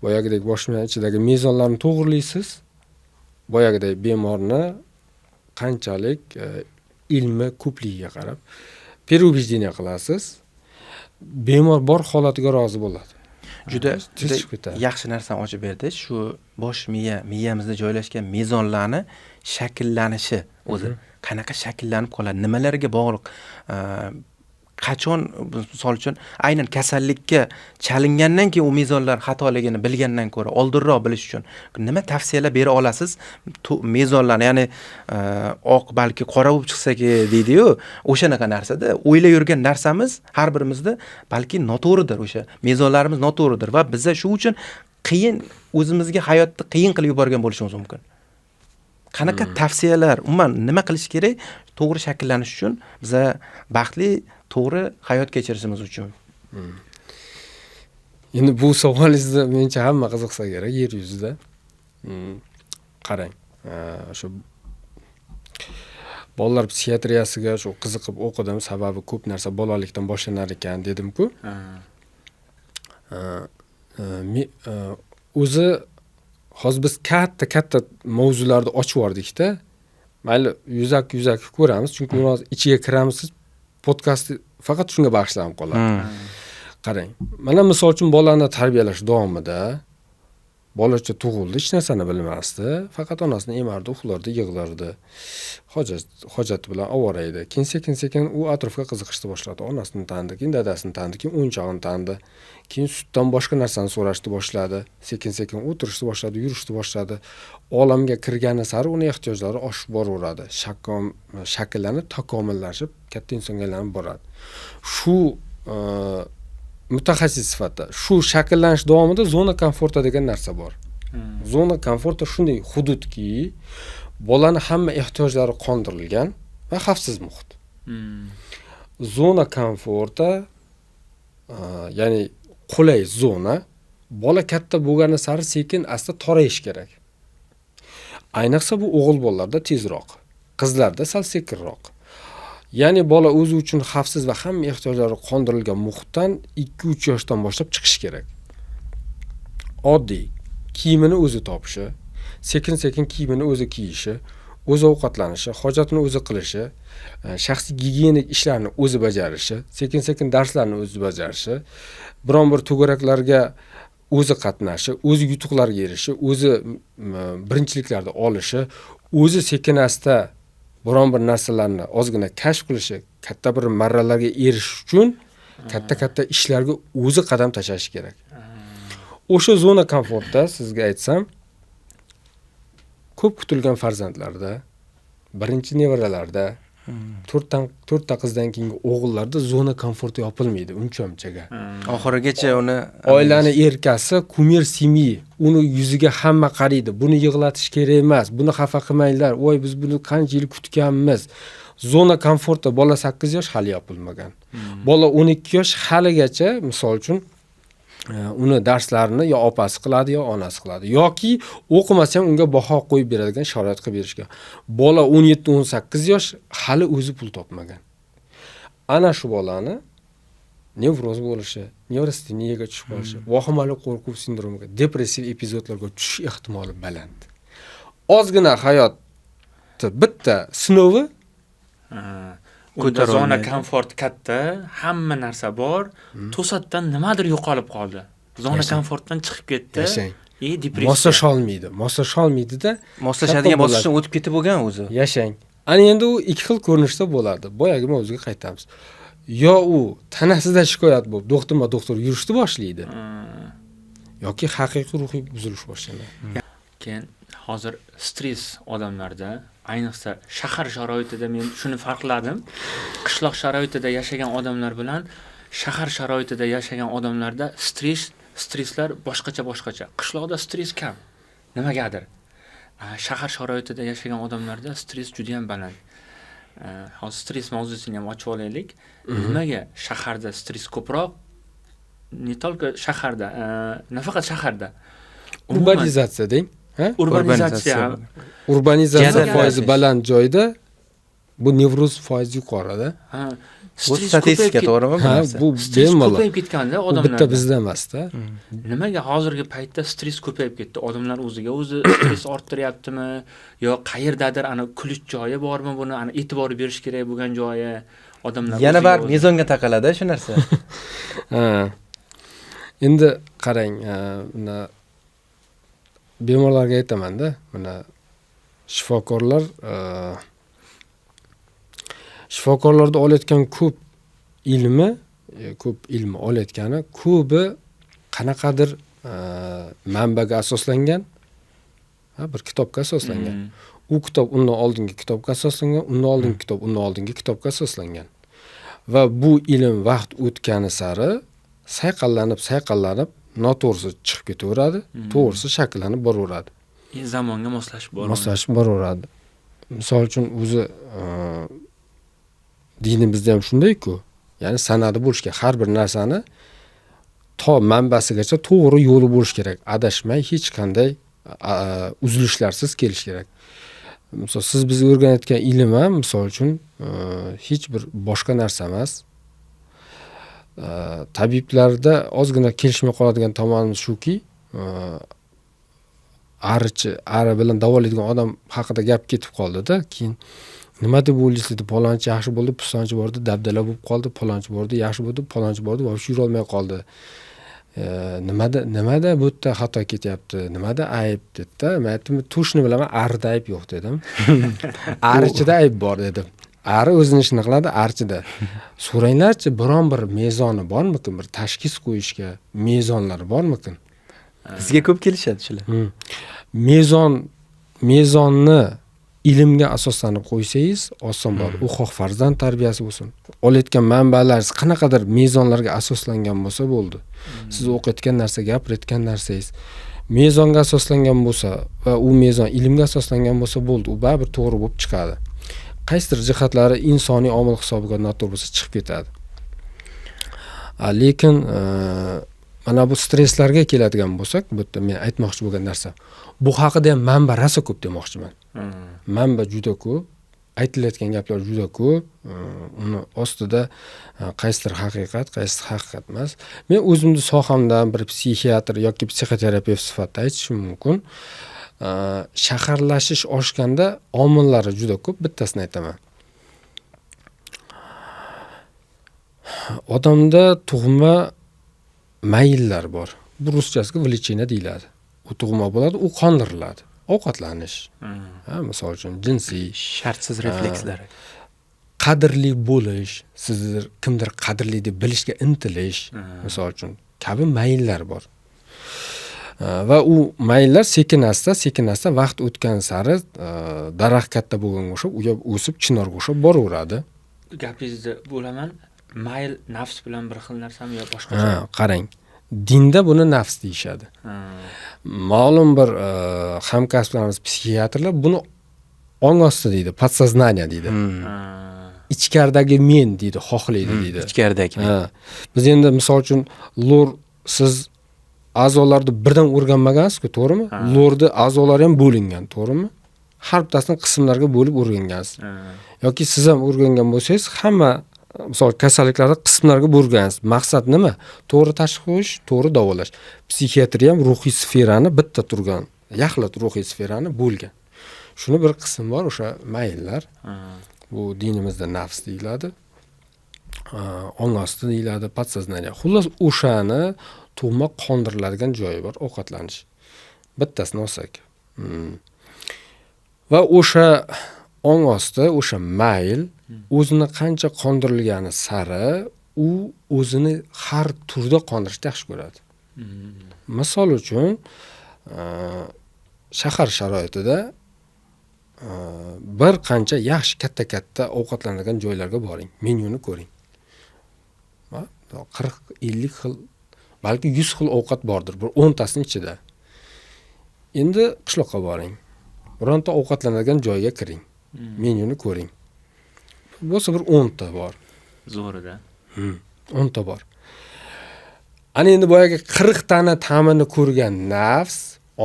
Boyagidek boshimning ichidagi mezonlarni to'g'rilaysiz. Boyagidek bemorni qanchalik ilmi ko'pligiga qarab perubejdiya qilasiz. Bemor bor holatiga rozi bo'ladi. Juda yaxshi narsani ochib berdi. Shu bosh miya, miyamizda joylashgan mezonlarni shakllanishi o'zi qanaqa shakllanib qoladi, nimalarga bog'liq, qachon, misol uchun aynan kasallikka chalingandan keyin u mezonlar xatoligini bilgandan ko'ra oldinroq bilish uchun nima tavsiyalar bera olasiz? Mezonlarni, ya'ni oq balki qora bo'lib chiqsa kerak deydi-yu, o'shanaqa narsada o'ylab yurgan narsamiz har birimizda balki noto'g'ridir, o'sha mezonlarimiz noto'g'ridir va biz shu uchun qiyin, o'zimizga hayotni qiyin qilib yuborgan bo'lishimiz mumkin. Qanaqa tavsiyalar, umuman nima qilish kerak to'g'ri shakllanish uchun, biz baxtli to'g'ri hayot kechirishimiz uchun? Endi bu savolingizni mencha hamma qiziqsa kerak yer yuzida. Qarang, o'sha bolalar psixiatriyasiga shu qiziqib o'qidim, sababi ko'p narsa bolalikdan boshlanar ekan dedim-ku. O'zi hozir biz katta mavzularni ochib yordik-da. Mayli yuzak ko'ramiz, chunki uni ichiga kiramiz, podkastni faqat shunga bag'ishlanib qoladi. Qarang, mana misol uchun bolani tarbiyalash davomida bolacha tug'ildi, hech narsani bilmasdi, faqat onasini emardi, uxlardi, yig'lardi. Hojat bilan ovora edi. Keyin u atrofga qiziqishni boshladi. Onasini tanidi, keyin dadasini tanidi, keyin o'yinchog'ini tanidi. Keyin sutdan boshqa narsani so'rashni boshladi. Sekin o'tirishni boshladi, yurishni boshladi. Olamga kirgani sari uni ehtiyojlari oshib boraveradi. Shakllanib, takomillashib, katta insonga aylanib boradi. Shu mutaxassis sifatida shu shakllanish davomida zona komforta degan narsa bor. Zona komforta shunday hududki, bolani hamma ehtiyojlari qondirilgan va xavfsiz muhit. Zona komforta, ya'ni qulay zona, bola katta bo'lgani sari sekin asta torayish kerak. Ayniqsa bu o'g'il bolalarda tezroq, qizlarda sal sekinroq. Ya'ni bola o'zi uchun xavfsiz va hamma ehtiyojlari qondirilgan muhitdan 2-3 yoshdan boshlab chiqish kerak. oddiy kiyimini o'zi topishi, sekin-sekin kiyimini o'zi kiyishi, o'zi ovqatlanishi, hojatini o'zi qilishi, shaxsiy gigiyenik ishlarni o'zi bajarishi, sekin-sekin darslarni o'zi bajarishi, biron bir to'garaklarga o'zi qatnashi, o'zi yutuqlarga erishi, o'zi birinchiliklarda olishi, o'zi sekin-asta biron bir narsalarni ozgina kashf qilishi, katta bir marralarga erishish uchun katta ishlarga o'zi qadam tashlashi kerak. O'sha zona komfortda sizga aytsam, ko'p kutilgan farzandlarda, birinchi nevaralarda, 4ta qizdan keyingi o'g'illarda zona komforti yopilmaydi uncha-munchaga. Oxirigacha uni Oilani erkasi kumir simi, uni yuziga hamma qaraydi. Buni yig'latish kerak emas, buni xafa qilmanglar. Voy, biz buni qancha yil kutganmiz. Zona komfortda bola 8 yosh hali yopilmagan. Bola 12 yosh haligacha, misol uchun, uni darslarini yo opasi qiladi yo onasi qiladi yoki o'qimasa ham unga baho qo'yib beradigan sharoit qilib berishgan. Bola 17-18 yosh hali o'zi pul topmagan. Ana shu bolani nevroz bo'lishi, nevrosteniyaga tushib qolishi, vahimali qo'rquv sindromiga, depressiv epizodlarga tushish ehtimoli baland. Ozgina hayotda bitta sinovi unda zona komfort katta, hamma narsa bor, to'satdan nimadir yo'qolib qoldi. Zona komfortdan chiqib ketdi. Depressiya. Moslasholmaydida, moslashadigan bosqichdan o'tib ketib bo'lgan o'zi. Yashang. Ana endi u ikki xil ko'rinishda bo'ladi. Boyagi mavzuga qaytamiz. Yo u tanasida shikoyat bo'lib, doktor yurishni boshlaydi. Yoki haqiqiy ruhiy buzilish boshlanadi. Keyin hozir stress odamlarda, ayniqsa shahar sharoitida men shuni farqladim. Qishloq sharoitida yashagan odamlar bilan shahar sharoitida yashagan odamlarda stresslar boshqacha. Qishloqda stress kam. Nimagadir. Shahar sharoitida yashagan odamlarda stress juda ham baland. Hozir stress mavzusini ham ochib olaylik. Nimaga shaharda stress ko'proq? Ne только shaharda, nafaqat shaharda. Urbanizatsiya deng. Urbanizatsiya foizi baland joyda bu nevroz foizi yuqorida. Bu statistika to'g'rimi bu narsa? Bu bemalol ko'payib ketganda odamlar. Bitta bizda emasda. Nimaga hozirgi paytda stress ko'payib ketdi? Odamlar o'ziga o'zi stress orttiryaptimi yo qayerdadir ana kulish joyi bormi buni ana e'tibor berish kerak bo'lgan joyi odamlar yana bir mezonga taqaladi shu narsa. Endi qarang, mana bemorlarga aytaman-da, mana shifokorlarda olayotgan ko'p ilmi olayotgani ko'pi qanaqadir manbaga asoslangan, bir kitobga asoslangan. U kitob undan oldingi kitobga asoslangan, undan oldingi kitob undan oldingi kitobga asoslangan. Va bu ilm vaqt o'tgani sari sayqallanib noto'g'risi chiqib ketaveradi, to'g'risi shakllanib boraveradi. Zamonga moslashib boraveradi. Misol uchun o'zi dinimizda ham shunday-ku. Ya'ni sanadi bo'lish kerak. Har bir narsani to manbasigacha to'g'ri yo'li bo'lish kerak. Adashmay hech qanday uzilishlarsiz kelish kerak. Misol siz bizga o'rganayotgan ilm ham misol uchun hech bir boshqa narsa emas. Tabiblarda ozgina kelishmay qoladigan tomonimiz shuki, ari bilan davolaydigan odam haqida gap ketib qoldi-da, keyin nima deb o'ylaysiz deb palonchi yaxshi bo'ldi, pistonchi bordi, dabdala bo'lib qoldi, palonchi bordi, yaxshi bo'ldi, palonchi bordi, va yura olmay qoldi. Nimada bu yerda xato ketyapti, nimada ayb dedi-da. Men aytdim, to'shni bilaman, arida ayb yo'q dedim. Arichida ayb bor dedim. Ari o'zini ishini qiladi, archida. So'ranglarchi, biron bir mezoni bormikin? Bir tashxis qo'yishga mezonlari bormikin? Bizga ko'p kelishadi shular. Mezonni ilmga asoslanib qo'ysangiz, oson bo'ladi. U xoh farzand tarbiyasi bo'lsin. Olayotgan manbalaringiz qanaqadir mezonlarga asoslangan bo'lsa bo'ldi. Siz o'qiyotgan narsa, gapirayotgan narsangiz mezonga asoslangan bo'lsa va u mezon ilmga asoslangan bo'lsa bo'ldi. U baribir to'g'ri bo'lib chiqadi. Qaysidir jihatlari insoniy omil hisobiga noto'g'ri bo'lsa chiqib ketadi. Lekin mana bu stresslarga keladigan bo'lsak, bu yerda men aytmoqchi bo'lgan narsa, bu haqida ham manba rosa ko'p demoqchiman. Manba juda ko'p. aytilayotgan gaplar juda ko'p. Uni ostida qaysidir haqiqat, qaysidir haqiqat emas. Men o'zimning sohamdan bir psixiatr yoki psixoterapevt sifatida aytishim mumkin. Shaharlashish oshganda omillari juda ko'p. Bittasini aytaman. Odamda tug'ma mayllar bor. Bu ruschasiga влечение deyiladi. U tug'ma bo'ladi, u qondiriladi. Ovqatlanish. Misol uchun jinsiy, shartsiz reflekslar. Qadrli bo'lish, sizlar kimdir qadrli deb bilishga intilish, misol uchun kabi mayllar bor. Va u mayllar sekin-asta vaqt o'tgan sari daraxt katta bo'lganga o'xshab, u o'sib chinorga o'xshab boraveradi. Gapingizni bo'laman. Mayl nafs bilan bir xil narsami yo boshqacha? Qarang. Dinda buni nafs deyishadi. Ma'lum bir hamkasblarimiz psixiatrlar buni ong osti deydi, podsoznaniya deydi. Ichkaridagi men deydi, xohlaydi deydi. Ichkaridagi. Biz endi misol uchun lor siz a'zolarni birdan o'rganmagansiz-ku, to'g'rimi? Lorda a'zolari ham bo'lingan, to'g'rimi? Har bittasini qismlarga bo'lib o'rgangansiz. Yoki siz ham o'rgangan bo'lsangiz, hamma misol kasalliklarni qismlarga bo'lgansiz. Maqsad nima? To'g'ri tashxis qo'yish, to'g'ri davolash. Psixiatriya ham ruhiy sferani bitta turgan, yaxlit ruhiy sferani bo'lgan. Shuni bir qism bor, o'sha mayllar. Bu dinimizda nafs deyiladi. Ong osti deyiladi, podsoznaniya. Xullas, o'shani tug'ma qondiriladigan joyi bor, ovqatlanish. Bittasini olsak. Va o'sha ong osti, o'sha mayl o'zini qancha qondirilgani sari u o'zini har turda qondirishni yaxshi ko'radi. Misol uchun shahar sharoitida bir qancha yaxshi katta ovqatlanadigan joylarga boring, menyuni ko'ring. 40-50 xil, balki 100 xil ovqat bordir, bir 10 tasini ichida. Endi qishloqqa boring. Bironta ovqatlanadigan joyga kiring. Menyuni ko'ring. Bo'lsa bir 10 ta bor. Zo'rida. 10 ta bor. Ana endi boyaga 40 tani ta'mini ko'rgan nafs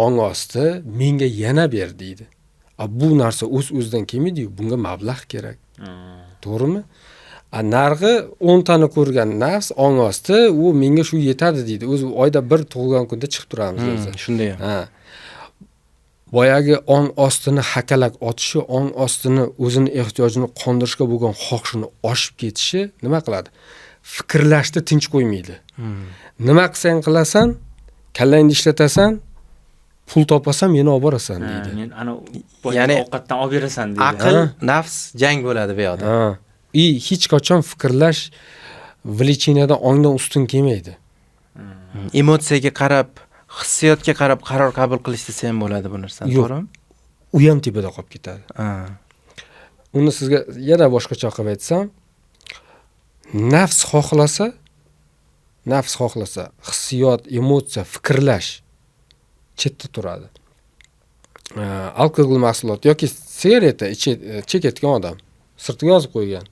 ong osti menga yana ber deydi. Bu narsa o'z-o'zidan kelmaydi-yu, bunga mablag' kerak. To'g'rimi? Narg'i 10 tani ko'rgan nafs ong osti, u menga shu yetadi deydi. O'zi oyda bir tug'ilgan kunda chiqib turamiz o'zi. Shunday ham. Boyagi ong ostini hakalak otishi, ong ostini o'zini ehtiyojini qondirishga bo'lgan xohishini oshib ketishi nima qiladi? Fikrlashni tinch qo'ymaydi. Nima qilsang qilasan, kallangni ishlatasan, pul topasan, meni olib borasan deydi. Men ana ya'ni ovqatdan olib berasan deydi. Aql, nafs jang bo'ladi bu yoqda. Hech qachon fikrlash влечениyadan ongdan ustun kelmaydi. Emotsiyaga qarab, hissiyotga qarab qaror qabul qilish desa ham bo'ladi bu narsani, to'g'rimi? U ham tepada qolib ketadi. Uni sizga yana boshqacha qilib aytsam, nafs xohlasa, hissiyot, emotsiya, fikrlash chetda turadi. Alkogol mahsulot yoki sigareta chekayotgan odam sirtiga yozib qo'ygan.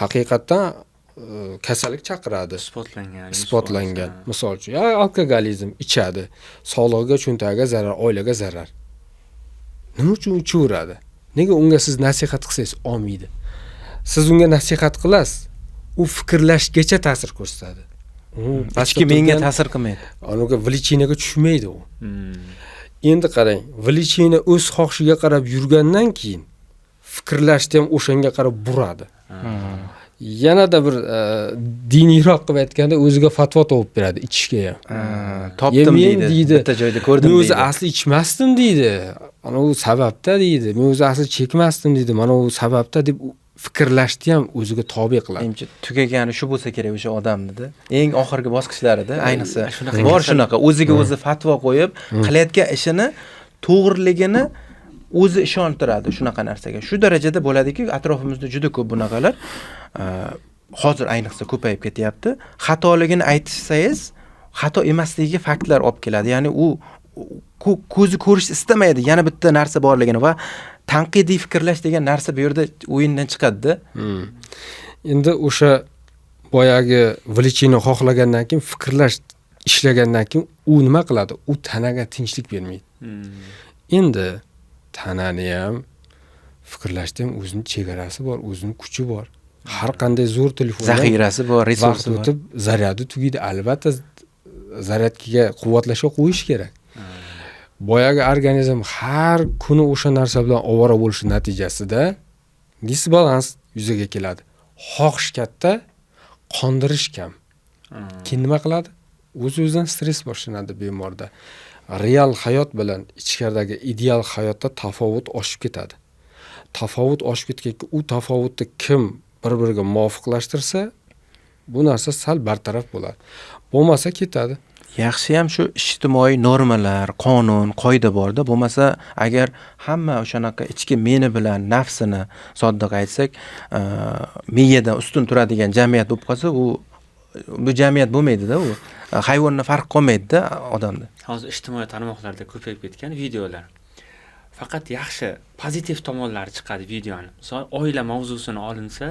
Haqiqatan kasallik chaqiradi. Isbotlangan. Misol uchun, alkogolizm ichadi. Sog'lig'iga, cho'ntagiga zarar, oilaga zarar. Nima uchun ichaveradi? Nega unga siz nasihat qilsangiz olmaydi? Siz unga nasihat qilasiz, u fikrlashgacha ta'sir ko'rsatadi. Ichki menga ta'sir qilmaydi. Unaga влечениyaga tushmaydi u. Endi qarang, влечение o'z xohishiga qarab yurgandan keyin fikrlashni ham o'shanga qarab buradi. Yanada bir diniyroq qilib aytganda o'ziga fatvo topib beradi ichishga ham. Topdim deydi. Bitta joyda ko'rdim deydi. Men o'zi asli ichmasdim deydi. Mana u sababda deydi. Men o'zi asli chekmasdim deydi. Mana u sababda deb fikrlashni ham o'ziga tobe qiladi. Menimcha tugagani shu bo'lsa kerak o'sha odamnida. Eng oxirgi bosqichlarida, ayniqsa bor shunaqa o'ziga o'zi fatvo qo'yib, qilayotgan ishini to'g'riligini o'zi ishontiradi shunaqa narsaga. Shu darajada bo'ladiki, atrofimizda juda ko'p bunaqalar hozir ayniqsa ko'payib ketyapti. Xatoligini aytsangiz, xato emasligiga faktlar olib keladi. Ya'ni u ko'zi ko'rish istamaydi, yana bitta narsa borligini va tanqidiy fikrlash degan narsa bu yerda o'yindan chiqadi-da. Endi o'sha boyagi влечение xohlagandan keyin fikrlash ishlagandan keyin u nima qiladi? U tanaga tinchlik bermaydi. Endi tanani ham, fikrlashda ham o'zining chegarasi bor, o'zining kuchi bor. Har qanday zo'r telefon zaxirasi bor, resursi bor. Vaqt o'tib zaryadi tugaydi. Albatta zaryadkiga quvvatlashga qo'yish kerak. Boyagi organizm har kuni o'sha narsa bilan ovora bo'lishi natijasida disbalans yuzaga keladi. Xohish katta, qondirish kam. Keyin nima qiladi? O'z-o'zidan stress boshlanadi bemorda. Real hayot bilan ichkaridagi ideal hayotda tafovut oshib ketadi. Tafovut oshib ketganki, u tafovutni kim bir-biriga muvofiqlashtirsa, bu narsa sal bartaraf bo'ladi. Bo'lmasa ketadi. Yaxshi ham shu ijtimoiy normalar, qonun, qoida borda, bo'lmasa agar hamma o'shanaqa ichki meni bilan nafsini soddiq aytsak, miyadan ustun turadigan jamiyat bo'lib qolsa, bu jamiyat bo'lmaydi-da, u hayvondan farq qolmaydi-da odamda. Hozir ijtimoiy tarmoqlarda ko'payib ketgan videolar. Faqat yaxshi, pozitiv tomonlari chiqadi videoni. Misol, oila mavzusini olinsa,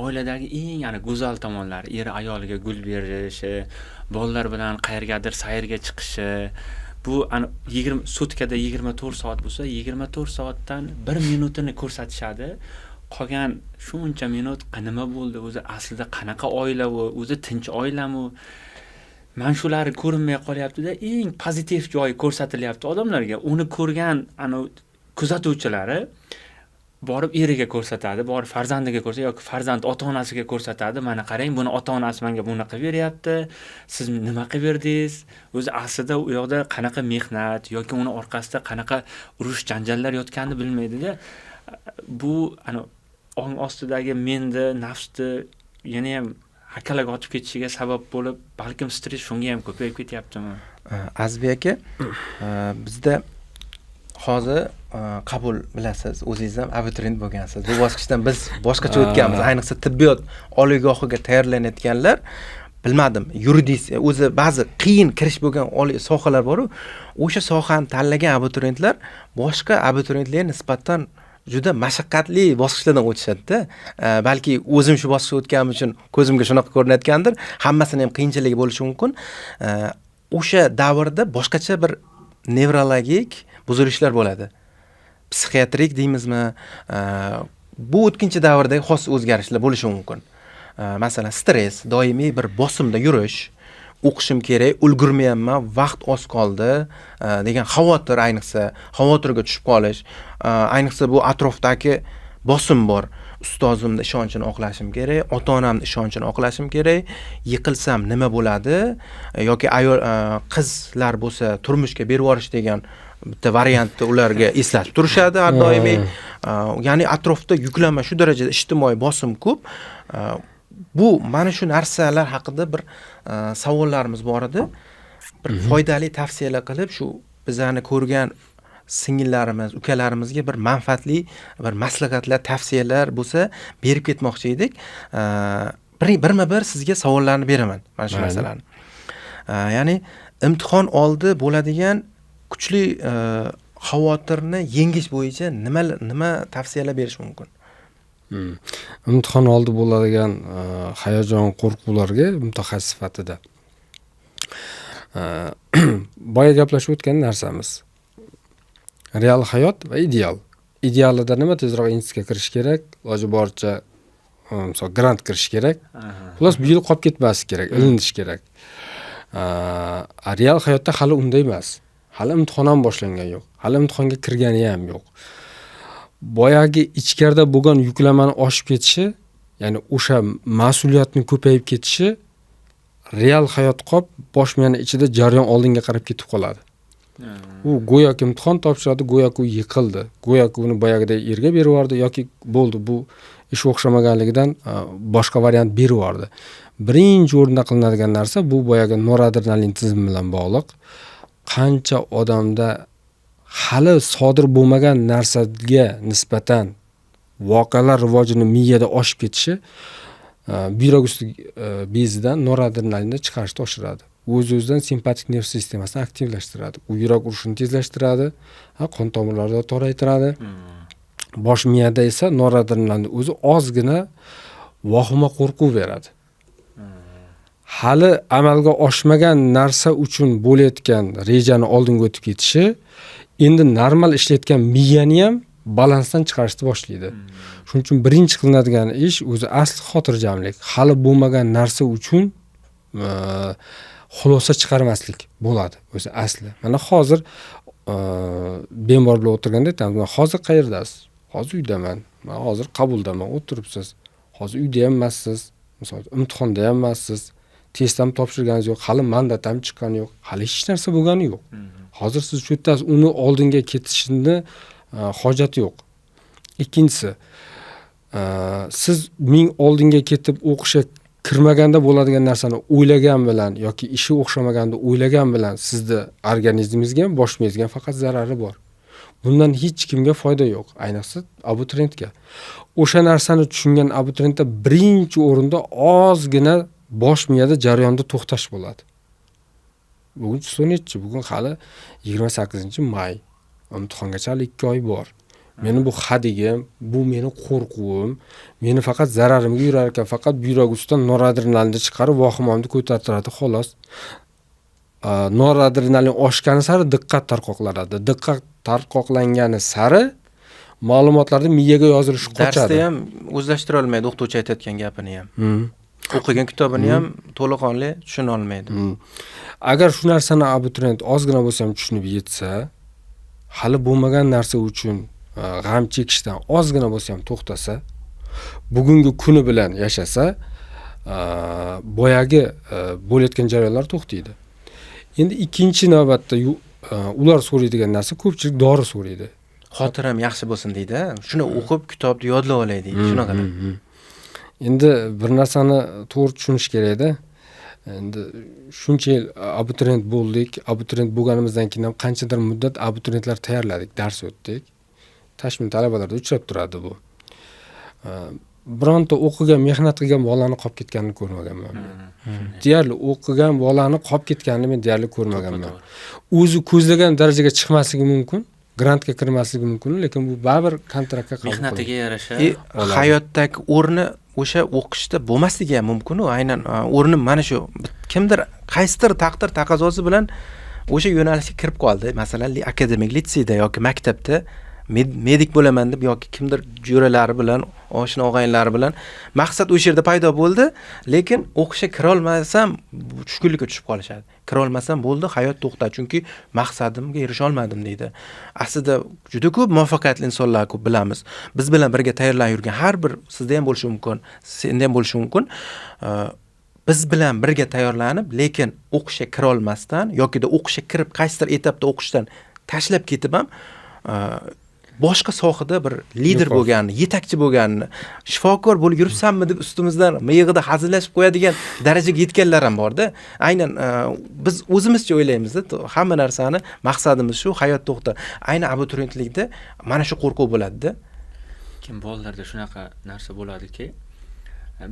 oiladagi eng go'zal tomonlari, eri ayoliga gul berishi, bolalar bilan qayergadir sayrga chiqishi, bu sutkada 24 soat bo'lsa, 24 soatdan 1 minutini ko'rsatishadi. Qolgan shuncha minut nima bo'ldi, o'zi aslida qanaqa oila u, o'zi tinch oilami? Mana shular ko'rinmay qolyapti-da, eng pozitiv joyi ko'rsatilyapti odamlarga. Uni ko'rgan kuzatuvchilari borib eriga ko'rsatadi, borib farzandiga ko'rsatadi yoki farzand ota-onasiga ko'rsatadi. Mana qarang, buni ota-onasi menga buni qilib beryapti. Siz nima qilib berdingiz? O'zi aslida u yoqda qanaqa mehnat yoki uni orqasida qanaqa urush janjallar yotganini bilmaydi-da. Bu ong ostidagi menda, nafsni yana ham hakalaga otib ketishiga sabab bo'lib, balkim stress shunga ham ko'payib ketyaptimi? Azbi aka, bizda hozir qabul bilasiz, o'zingiz ham abituriyent bo'lgansiz. Bu bosqichdan biz boshqacha o'tganmiz. Ayniqsa tibbiyot oliygohiga tayyorlanayotganlar, bilmadim, yuridik, o'zi ba'zi qiyin kirish bo'lgan sohalar bor-ku, o'sha sohani tanlagan abituriyentlar boshqa abituriyentlarga nisbatan juda mashaqqatli bosqichlardan o'tishadi-da. Balki o'zim shu bosqichga o'tganim uchun ko'zimga shunaqa ko'rinayotgandir. Hammasini ham qiyinchiligi bo'lishi mumkin. O'sha davrda boshqacha bir nevrologik buzilishlar bo'ladi. Psixiatrik deymizmi? Bu o'tkinchi davrdagi xos o'zgarishlar bo'lishi mumkin. Masalan, stress, doimiy bir bosimda yurish, o'qishim kerak, ulgurmayapman, vaqt oz qoldi degan xavotir, ayniqsa xavotirga tushib qolish, ayniqsa bu atrofdagi bosim bor. Ustozimning ishonchini oqlashim kerak, ota-onamning ishonchini oqlashim kerak, yiqilsam nima bo'ladi yoki ayol qizlar bo'lsa turmushga berib yuborish degan bitta variantni ularga eslatib turishadi har doimiy. Ya'ni atrofda yuklama shu darajada ijtimoiy bosim ko'p. Bu mana shu narsalar haqida bir savollarimiz bor edi. Bir foydali tavsiyalar qilib, shu bizlarni ko'rgan singillarimiz, ukalarimizga bir manfaatli bir maslahatlar, tavsiyalar bo'lsa berib ketmoqchi edik. Birma-bir sizga savollarni beraman mana shu narsalarni. Ya'ni imtihon oldi bo'ladigan kuchli xavotirni yengish bo'yicha nima tavsiyalar berish mumkin? Imtihon oldi bo'ladigan hayajon, qo'rquvlarga mutaxassis sifatida boya gaplashib o'tgan narsamiz. Real hayot va ideal. Idealida nima tezroq institutga kirish kerak, iloji boricha misol grant kirish kerak. Xullas bu yil qolib ketmasi kerak, ilinish kerak. Real hayotda hali unday emas. Hali imtihon ham boshlangan yo'q. Hali imtihonga kirgani ham yo'q. Boyagi ichkarida bo'lgan yuklamani oshib ketishi, ya'ni o'sha mas'uliyatning ko'payib ketishi real hayot qolib, bosh miyani ichida jarayon oldinga qarab ketib qoladi. U go'yoki imtihon topshiradi, go'yoki u yiqildi, go'yoki uni boyagiday erga berib yubordi yoki bo'ldi, bu ish o'xshamaganligidan boshqa variant berib yubordi. Birinchi o'rinda qilinadigan narsa bu boyagi noradrenalin tizimi bilan bog'liq. Qancha odamda hali sodir bo'lmagan narsaga nisbatan voqealar rivojini miyada oshib ketishi buyrak usti bezidan noradrenalinni chiqarishni oshiradi. O'z-o'zidan simpatik nerv sistemasini aktivlashtiradi. U yurak urishini tezlashtiradi, qon tomirlarini toraytiradi. Bosh miyada esa noradrenalinni o'zi ozgina vahima qo'rquv beradi. Hali amalga oshmagan narsa uchun bo'layotgan rejani oldinga o'tib ketishi endi normal ishlayotgan miyani ham balansdan chiqarishni boshlaydi. Shuning uchun birinchi qilinadigan ish o'zi asli xotirjamlik. Hali bo'lmagan narsa uchun xulosa chiqarmaslik bo'ladi o'zi asli. Mana hozir bemor bilan o'tirganda aytamiz, "Men hozir qayerdasiz?" "Hozir uydaman." "Men hozir qabuldaman." "O'tiribsiz." "Hozir uyda ham emassiz." Misol, imtihonda ham emassiz. Test ham topshirganingiz yo'q, hali mandat ham chiqqani yo'q, hali hech narsa bo'lgani yo'q. Hozir siz shu yerdasiz, uni oldinga ketishni hojati yo'q. Ikkinchisi, siz ming oldinga ketib o'qishga kirmaganda bo'ladigan narsani o'ylagan bilan yoki ishi o'xshamaganda o'ylagan bilan sizni organizmingizga ham, bosh miyangizga ham faqat zarari bor. Bundan hech kimga foyda yo'q, ayniqsa abituriyentga. O'sha narsani tushungan abituriyentda birinchi o'rinda ozgina bosh miyada jarayonda to'xtash bo'ladi. Bugun so'netchi, bugun hali 28-may. Imtihongacha hali 2 oy bor. Meni bu hadigim, bu meni qo'rquvim, meni faqat zararimga yurar ekan, faqat buyrak ustidan noradrenalinni chiqarib vahimamni ko'tartiradi xolos. Noradrenalin oshgani sari diqqat tarqoqlanadi. Diqqat tarqoqlangani sari ma'lumotlarni miyaga yozilishi qochadi. Darsda ham o'zlashtira olmaydi o'qituvchi aytayotgan gapini ham. O'qigan kitobini ham to'liqonli tushuna olmaydi. Agar shu narsani abituriyent ozgina bo'lsa ham tushunib yetsa, hali bo'lmagan narsa uchun g'am chekishdan ozgina bo'lsa ham to'xtasa, bugungi kuni bilan yashasa, boyagi bo'layotgan jarayonlar to'xtaydi. Endi ikkinchi navbatda ular so'raydigan narsa ko'pchilik dori so'raydi. Xotiram yaxshi bo'lsin deydi. Shuni o'qib kitobni yodlab olay deydi. Shunaqalar. Endi bir narsani to'g'ri tushunish kerak-da. Endi shuncha yil abituriyent bo'ldik, abituriyent bo'lganimizdan keyin ham qanchadir muddat abituriyentlar tayyorladik, dars o'tdik. Tashmin talabalarda uchrab turadi bu. Bironta o'qigan, mehnat qilgan bolani qolib ketganini ko'rmaganman men. Deyarli o'qigan bolani qolib ketganini men deyarli ko'rmaganman. O'zi ko'zlagan darajaga chiqmasligi mumkin, grantga kirmasligi mumkin, lekin bu baribir kontraktga qabul qilinadi. Mehnatiga yarasha hayotdagi o'rni o'sha o'qishda bo'lmasligi ham mumkin. Aynan o'rnim mana shu kimdir qaysidir taqdir taqozosi bilan o'sha yo'nalishga kirib qoldi. Masalan, akademik litseyda yoki maktabda medik bo'laman deb yoki kimdir jo'ralari bilan, oshna og'aynilari bilan maqsad o'sha yerda paydo bo'ldi, lekin o'qishga kira olmasam tushkunlikka tushib qolishadi. Kira olmasam bo'ldi, hayot to'xtadi, chunki maqsadimga erisha olmadim deydi. Aslida juda ko'p muvaffaqiyatli insonlar ko'p bilamiz. Biz bilan birga tayyorlanib yurgan har bir sizda ham bo'lishi mumkin, senda ham bo'lishi mumkin. Biz bilan birga tayyorlanib, lekin o'qishga kira olmasdan yoki o'qishga kirib qaysidir etapda o'qishdan tashlab ketib ham boshqa sohada bir lider bo'lganini, yetakchi bo'lganini, shifokor bo'lib yuribsanmi deb ustimizdan miyig'ida hazillashib qo'yadigan darajaga yetganlar ham bor-da. Aynan biz o'zimizcha o'ylaymiz-da, hamma narsani maqsadimiz shu, hayot to'xta. Aynan abituriyentlikda mana shu qo'rquv bo'ladi-da. Kim bolalarda shunaqa narsa bo'ladiki,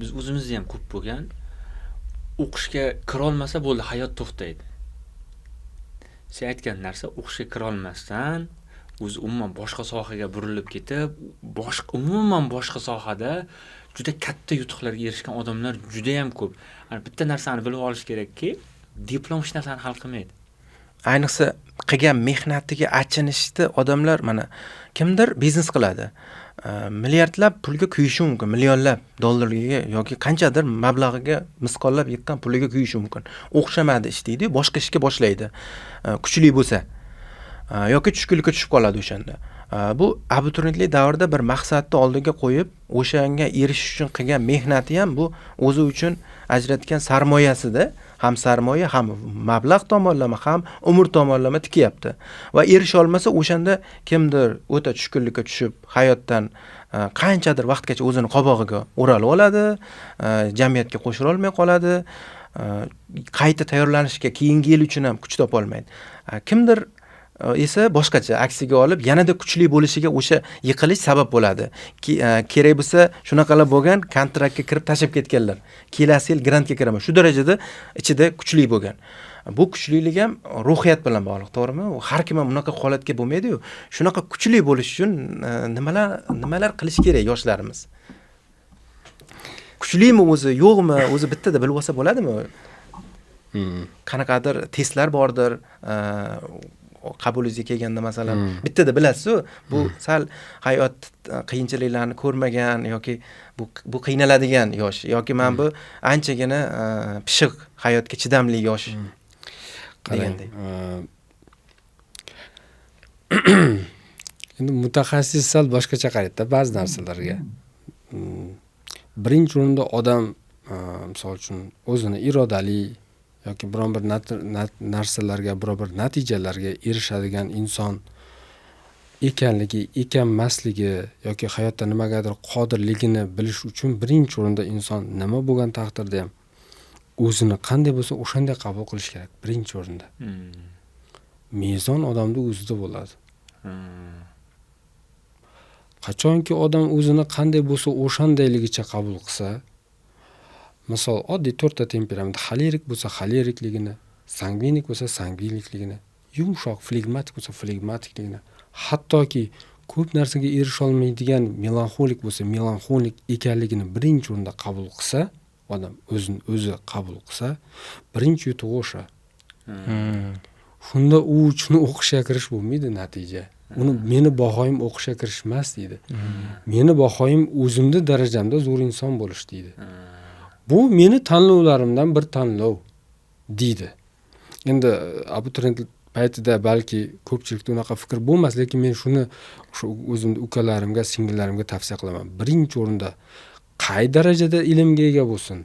biz o'zimizda ham ko'p bo'lgan, o'qishga kira olmasa bo'ldi, hayot to'xtaydi. Sen aytgan narsa o'qishga kira olmasdan o'zi umuman boshqa sohaga burilib ketib, umuman boshqa sohada juda katta yutuqlarga erishgan odamlar juda ham ko'p. Bitta narsani bilib olish kerakki, diplom hech narsani hal qilmaydi. Ayniqsa qilgan mehnatiga achinishdi odamlar, mana kimdir biznes qiladi. Milliardlab pulga kuyishi mumkin, millionlab dollarga yoki qanchadir mablag'iga misqollab yiqqan puliga kuyishi mumkin. O'xshamadi ish deydi, boshqa ishga boshlaydi. Kuchli bo'lsa yoki tushkunlikka tushib qoladi o'shanda. Bu abituriyentlik davrida bir maqsadni oldiga qo'yib, o'shanga erishish uchun qilgan mehnati ham bu o'zi uchun ajratgan sarmoyasida, ham sarmoya, ham mablag' tomonlama, ham umr tomonlama tikyapti. Va erisha olmasa o'shanda kimdir o'ta tushkunlikka tushib, hayotdan qanchadir vaqtgacha o'zini qobog'iga o'ralib oladi, jamiyatga qo'shila olmay qoladi, qayta tayyorlanishga keyingi yil uchun ham kuch topa olmaydi. Kimdir esa boshqacha aksiga olib yanada kuchli bo'lishiga o'sha yiqilish sabab bo'ladi. Kerak bo'lsa shunaqalar bo'lgan, kontraktga kirib tashib ketganlar. Kelasi yil grantga kiraman. Shu darajada ichida kuchli bo'lgan. Bu kuchlilik ham ruhiyat bilan bog'liq, to'g'rimi? Har kim ham bunaqa holatga bo'lmaydi-yu. Shunaqa kuchli bo'lish uchun nimalar qilish kerak yoshlarimiz? Kuchlimi o'zi, yo'qmi? O'zi bittada bilib olsa bo'ladimi? Qanaqadir testlar bordir, qabulingizga kelganda masalan bittada bilasiz-ku, bu sal hayot qiyinchiliklarni ko'rmagan yoki bu qiynaladigan yosh yoki men bu anchagina pishiq hayotga chidamli yosh degandek. Endi mutaxassis sal boshqacha qaraydi-da ba'zi narsalarga. Birinchi o'rinda odam misol uchun o'zini irodali yoki biron bir narsalarga, biron bir natijalarga erishadigan inson ekanmasligi yoki hayotda nimagadir qodirligini bilish uchun birinchi o'rinda inson nima bo'lgan taqdirda ham o'zini qanday bo'lsa o'shanday qabul qilish kerak birinchi o'rinda. Mezon odamda o'zida bo'ladi. Qachonki odam o'zini qanday bo'lsa o'shandayligicha qabul qilsa, misol oddiy 4 ta temperament, xolerik bo'lsa xolerikligini, sangvinik bo'lsa sangvinlikligini, yumshoq flegmatik bo'lsa flegmatikligini, hattoki ko'p narsaga erisha olmaydigan melanxolik bo'lsa melanxolik ekanligini birinchi o'rinda qabul qilsa, odam o'zi qabul qilsa, birinchi yutug'i o'sha. Shunda u uchun o'qishga kirish bo'lmaydi natija. Uni meni bahoyim o'qishga kirish emas deydi. Meni bahoyim o'zimda darajamda zo'r inson bo'lish deydi. Bu meni tanlovlarimdan bir tanlov deydi. Endi abituriyent paytida balki ko'pchilikda unaqa fikr bo'lmas, lekin men shuni o'zimning ukalarimga, singillarimga tavsiya qilaman. Birinchi o'rinda qay darajada ilmga ega bo'lsin,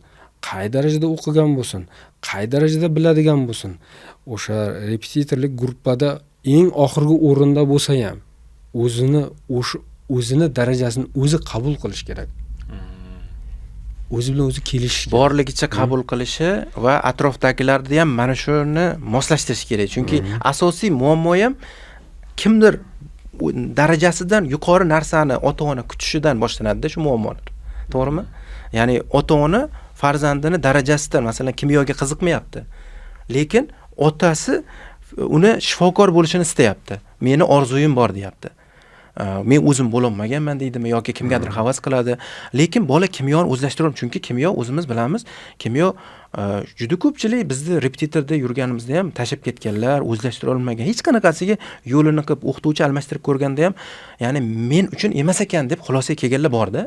qay darajada o'qigan bo'lsin, qay darajada biladigan bo'lsin, o'sha repetitorlik gruppada eng oxirgi o'rinda bo'lsa ham o'zini darajasini o'zi qabul qilish kerak. O'zi bilan o'zi kelishish kerak. Borligicha qabul qilishi va atrofdagilarni ham mana shuni moslashtirish kerak. Chunki asosiy muammo ham kimdir darajasidan yuqori narsani ota-ona kutishidan boshlanadi-da shu muammolar. To'g'rimi? Ya'ni ota-ona farzandini darajasidan, masalan, kimyoga qiziqmayapti. Lekin otasi uni shifokor bo'lishini istayapti. Meni orzuyim bor deyapti. Men o'zim bo'lolmaganman deydimi yoki kimgadir havas qiladi. Lekin bola kimyoni o'zlashtiradi, chunki kimyo o'zimiz bilamiz, kimyo juda ko'pchilik bizni repetitorda yurganimizda ham tashib ketganlar, o'zlashtira olmagan, hech qanaqasiga yo'lini qilib o'qituvchi almashtirib ko'rganda ham, ya'ni men uchun emas ekan deb xulosaga kelganlar bor-da.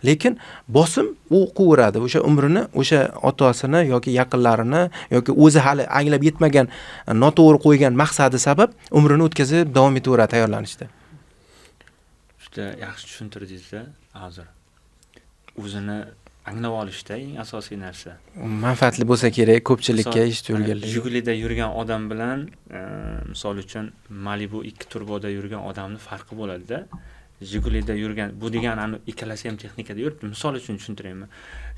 Lekin bosim u o'qiveradi, o'sha umrini, o'sha otasini yoki yaqinlarini yoki o'zi hali anglab yetmagan noto'g'ri qo'ygan maqsadi sabab umrini o'tkazib davom etaveradi tayyorlanishda. Juda yaxshi tushuntirdingiz-da hozir. O'zini anglab olishda eng asosiy narsa. Manfaatli bo'lsa kerak ko'pchilikka eshitib yurganlar. Jigulida yurgan odam bilan, misol uchun Malibu 2 turboda yurgan odamning farqi bo'ladi-da. Jigulida yurgan, bu degani ikkalasi ham texnikada yuribdi. Misol uchun tushuntirayman.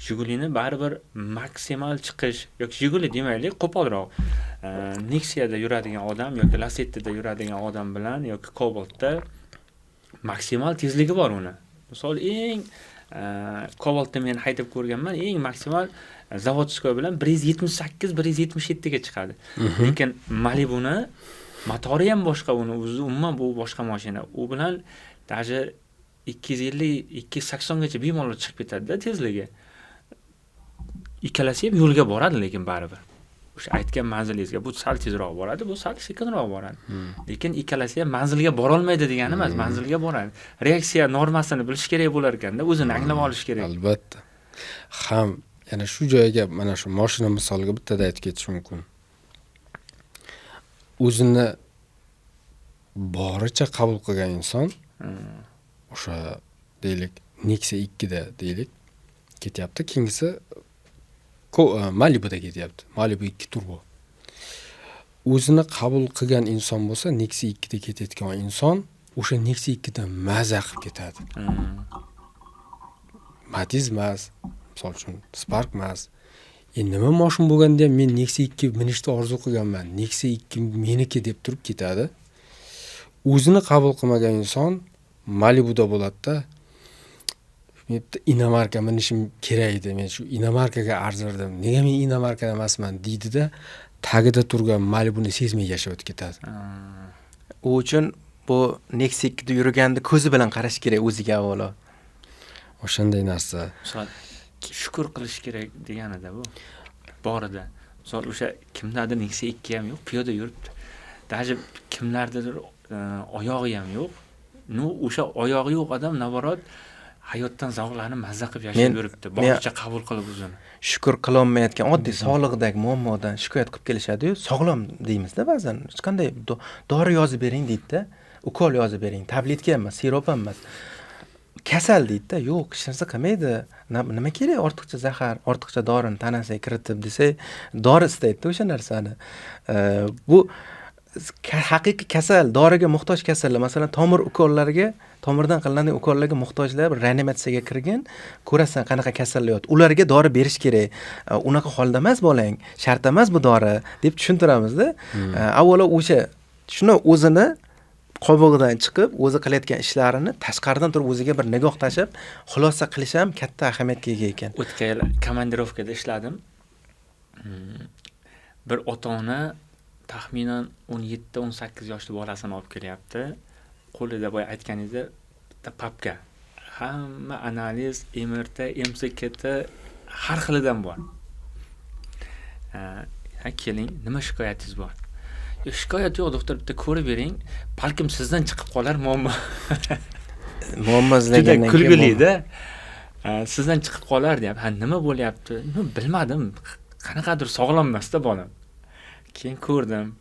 Jigulini baribir maksimal chiqish yoki Jiguli demaylik, qo'polroq. Nexia'da yuradigan odam yoki Lacetti'da yuradigan odam bilan yoki Cobalt'da maksimal tezligi bor uni. Misol eng Cobalt'da men haydab ko'rganman, eng maksimal zavodskoy bilan 178-177 ga chiqadi. Lekin Malibu'ni motori ham boshqa, uni o'zi umuman bu boshqa mashina. U bilan даже 250-280 gacha bemalol chiqib ketadi-da tezligi. Ikkalasi ham yo'lga boradi, lekin baribir. O'sha aytgan manzilingizga bu sal tezroq boradi, bu sal sekinroq boradi. Lekin ikkalasi ham manzilga bora olmaydi degani emas, manzilga boradi. Reaksiya normasini bilish kerak bo'lar ekanda, o'zini anglab olish kerak. Albatta. Ham yana shu joyga mana shu mashina misoliga bittada aytib ketish mumkin. O'zini boricha qabul qilgan inson o'sha deylik Nexia 2 da deylik ketyapti, keyingisi Malibu'da ketyapti. Malibu 2 turbo. O'zini qabul qilgan inson bo'lsa, Nexia 2 da ketayotgan inson o'sha Nexia 2 dan maza qilib ketadi. Matiz emas, misol uchun Spark emas. Nima mashin bo'lganda ham men Nexia 2 minishni orzu qilganman. Nexia 2 meniki deb turib ketadi. O'zini qabul qilmagan inson Malibu'da bo'ladi-da. Men Inomarka minishim kerak edi. Men shu Inomarkaga arzirdim. Nega men Inomarkada emasman deydi-da, tagida turgan Malibu'ni sezmay yashab ketadi. U uchun bu Nexia 2 da yurganda ko'zi bilan qarash kerak o'ziga avvalo. O'shanday narsa. Misol shukr qilish kerak deganida bu. Borida. Misol o'sha kimdadir Nexia 2 ham yo'q, piyoda yuribdi. Даже kimlardadir oyog'i ham yo'q. O'sha oyog'i yo'q odam navorot hayotdan zavqlanib mazza qilib yashab yuribdi. Boricha qabul qilib o'zini. Shukur qilolmayotgan oddiy sog'lig'idagi muammodan shikoyat qilib kelishadi-yu, sog'lom deymizda ba'zan. Hech qanday dori yozib bering deydi-da, ukol yozib bering, tabletka emas, sirop emas. Kasal deydi-da, yo'q, hech narsa qilmaydi. Nima kerak ortiqcha zahar, ortiqcha dorini tanasiga kiritib desa, dori istaydi o'sha narsani. Bu haqiqiy kasal, doriga muhtoj kasallar, masalan, tomir ukollariga, tomirdan qilinadigan ukollarga muhtojlar reanimatsiyaga kirgan, ko'rasan qanaqa kasallar yotibdi. Ularga dori berish kerak. Unaqa holda emas bolang, shart emas bu dori deb tushuntiramizda. Avvalo o'sha shuni o'zini qobig'idan chiqib, o'zi qilayotgan ishlarini tashqaridan turib o'ziga bir nigoh tashib, xulosa qilish ham katta ahamiyatga ega ekan. O'tgan yil komandirovkada ishladim. Bir ota-ona taxminan 17-18 yoshli bolasini olib kelyapti. Qo'lida boya aytganingizda bitta papka. Hamma analiz, MRT, MCKT har xilidan bor. Keling, nima shikoyatingiz bor? Shikoyat yo'q, doktor, bitta ko'rib bering. Balkim sizdan chiqib qolar muammo. Muammo izlagandan keyin kulgilida. Sizdan chiqib qolar deyapti. Nima bo'lyapti? Bilmadim. Qanaqadir sog'lom emasda bolam. Keyin ko'rdim.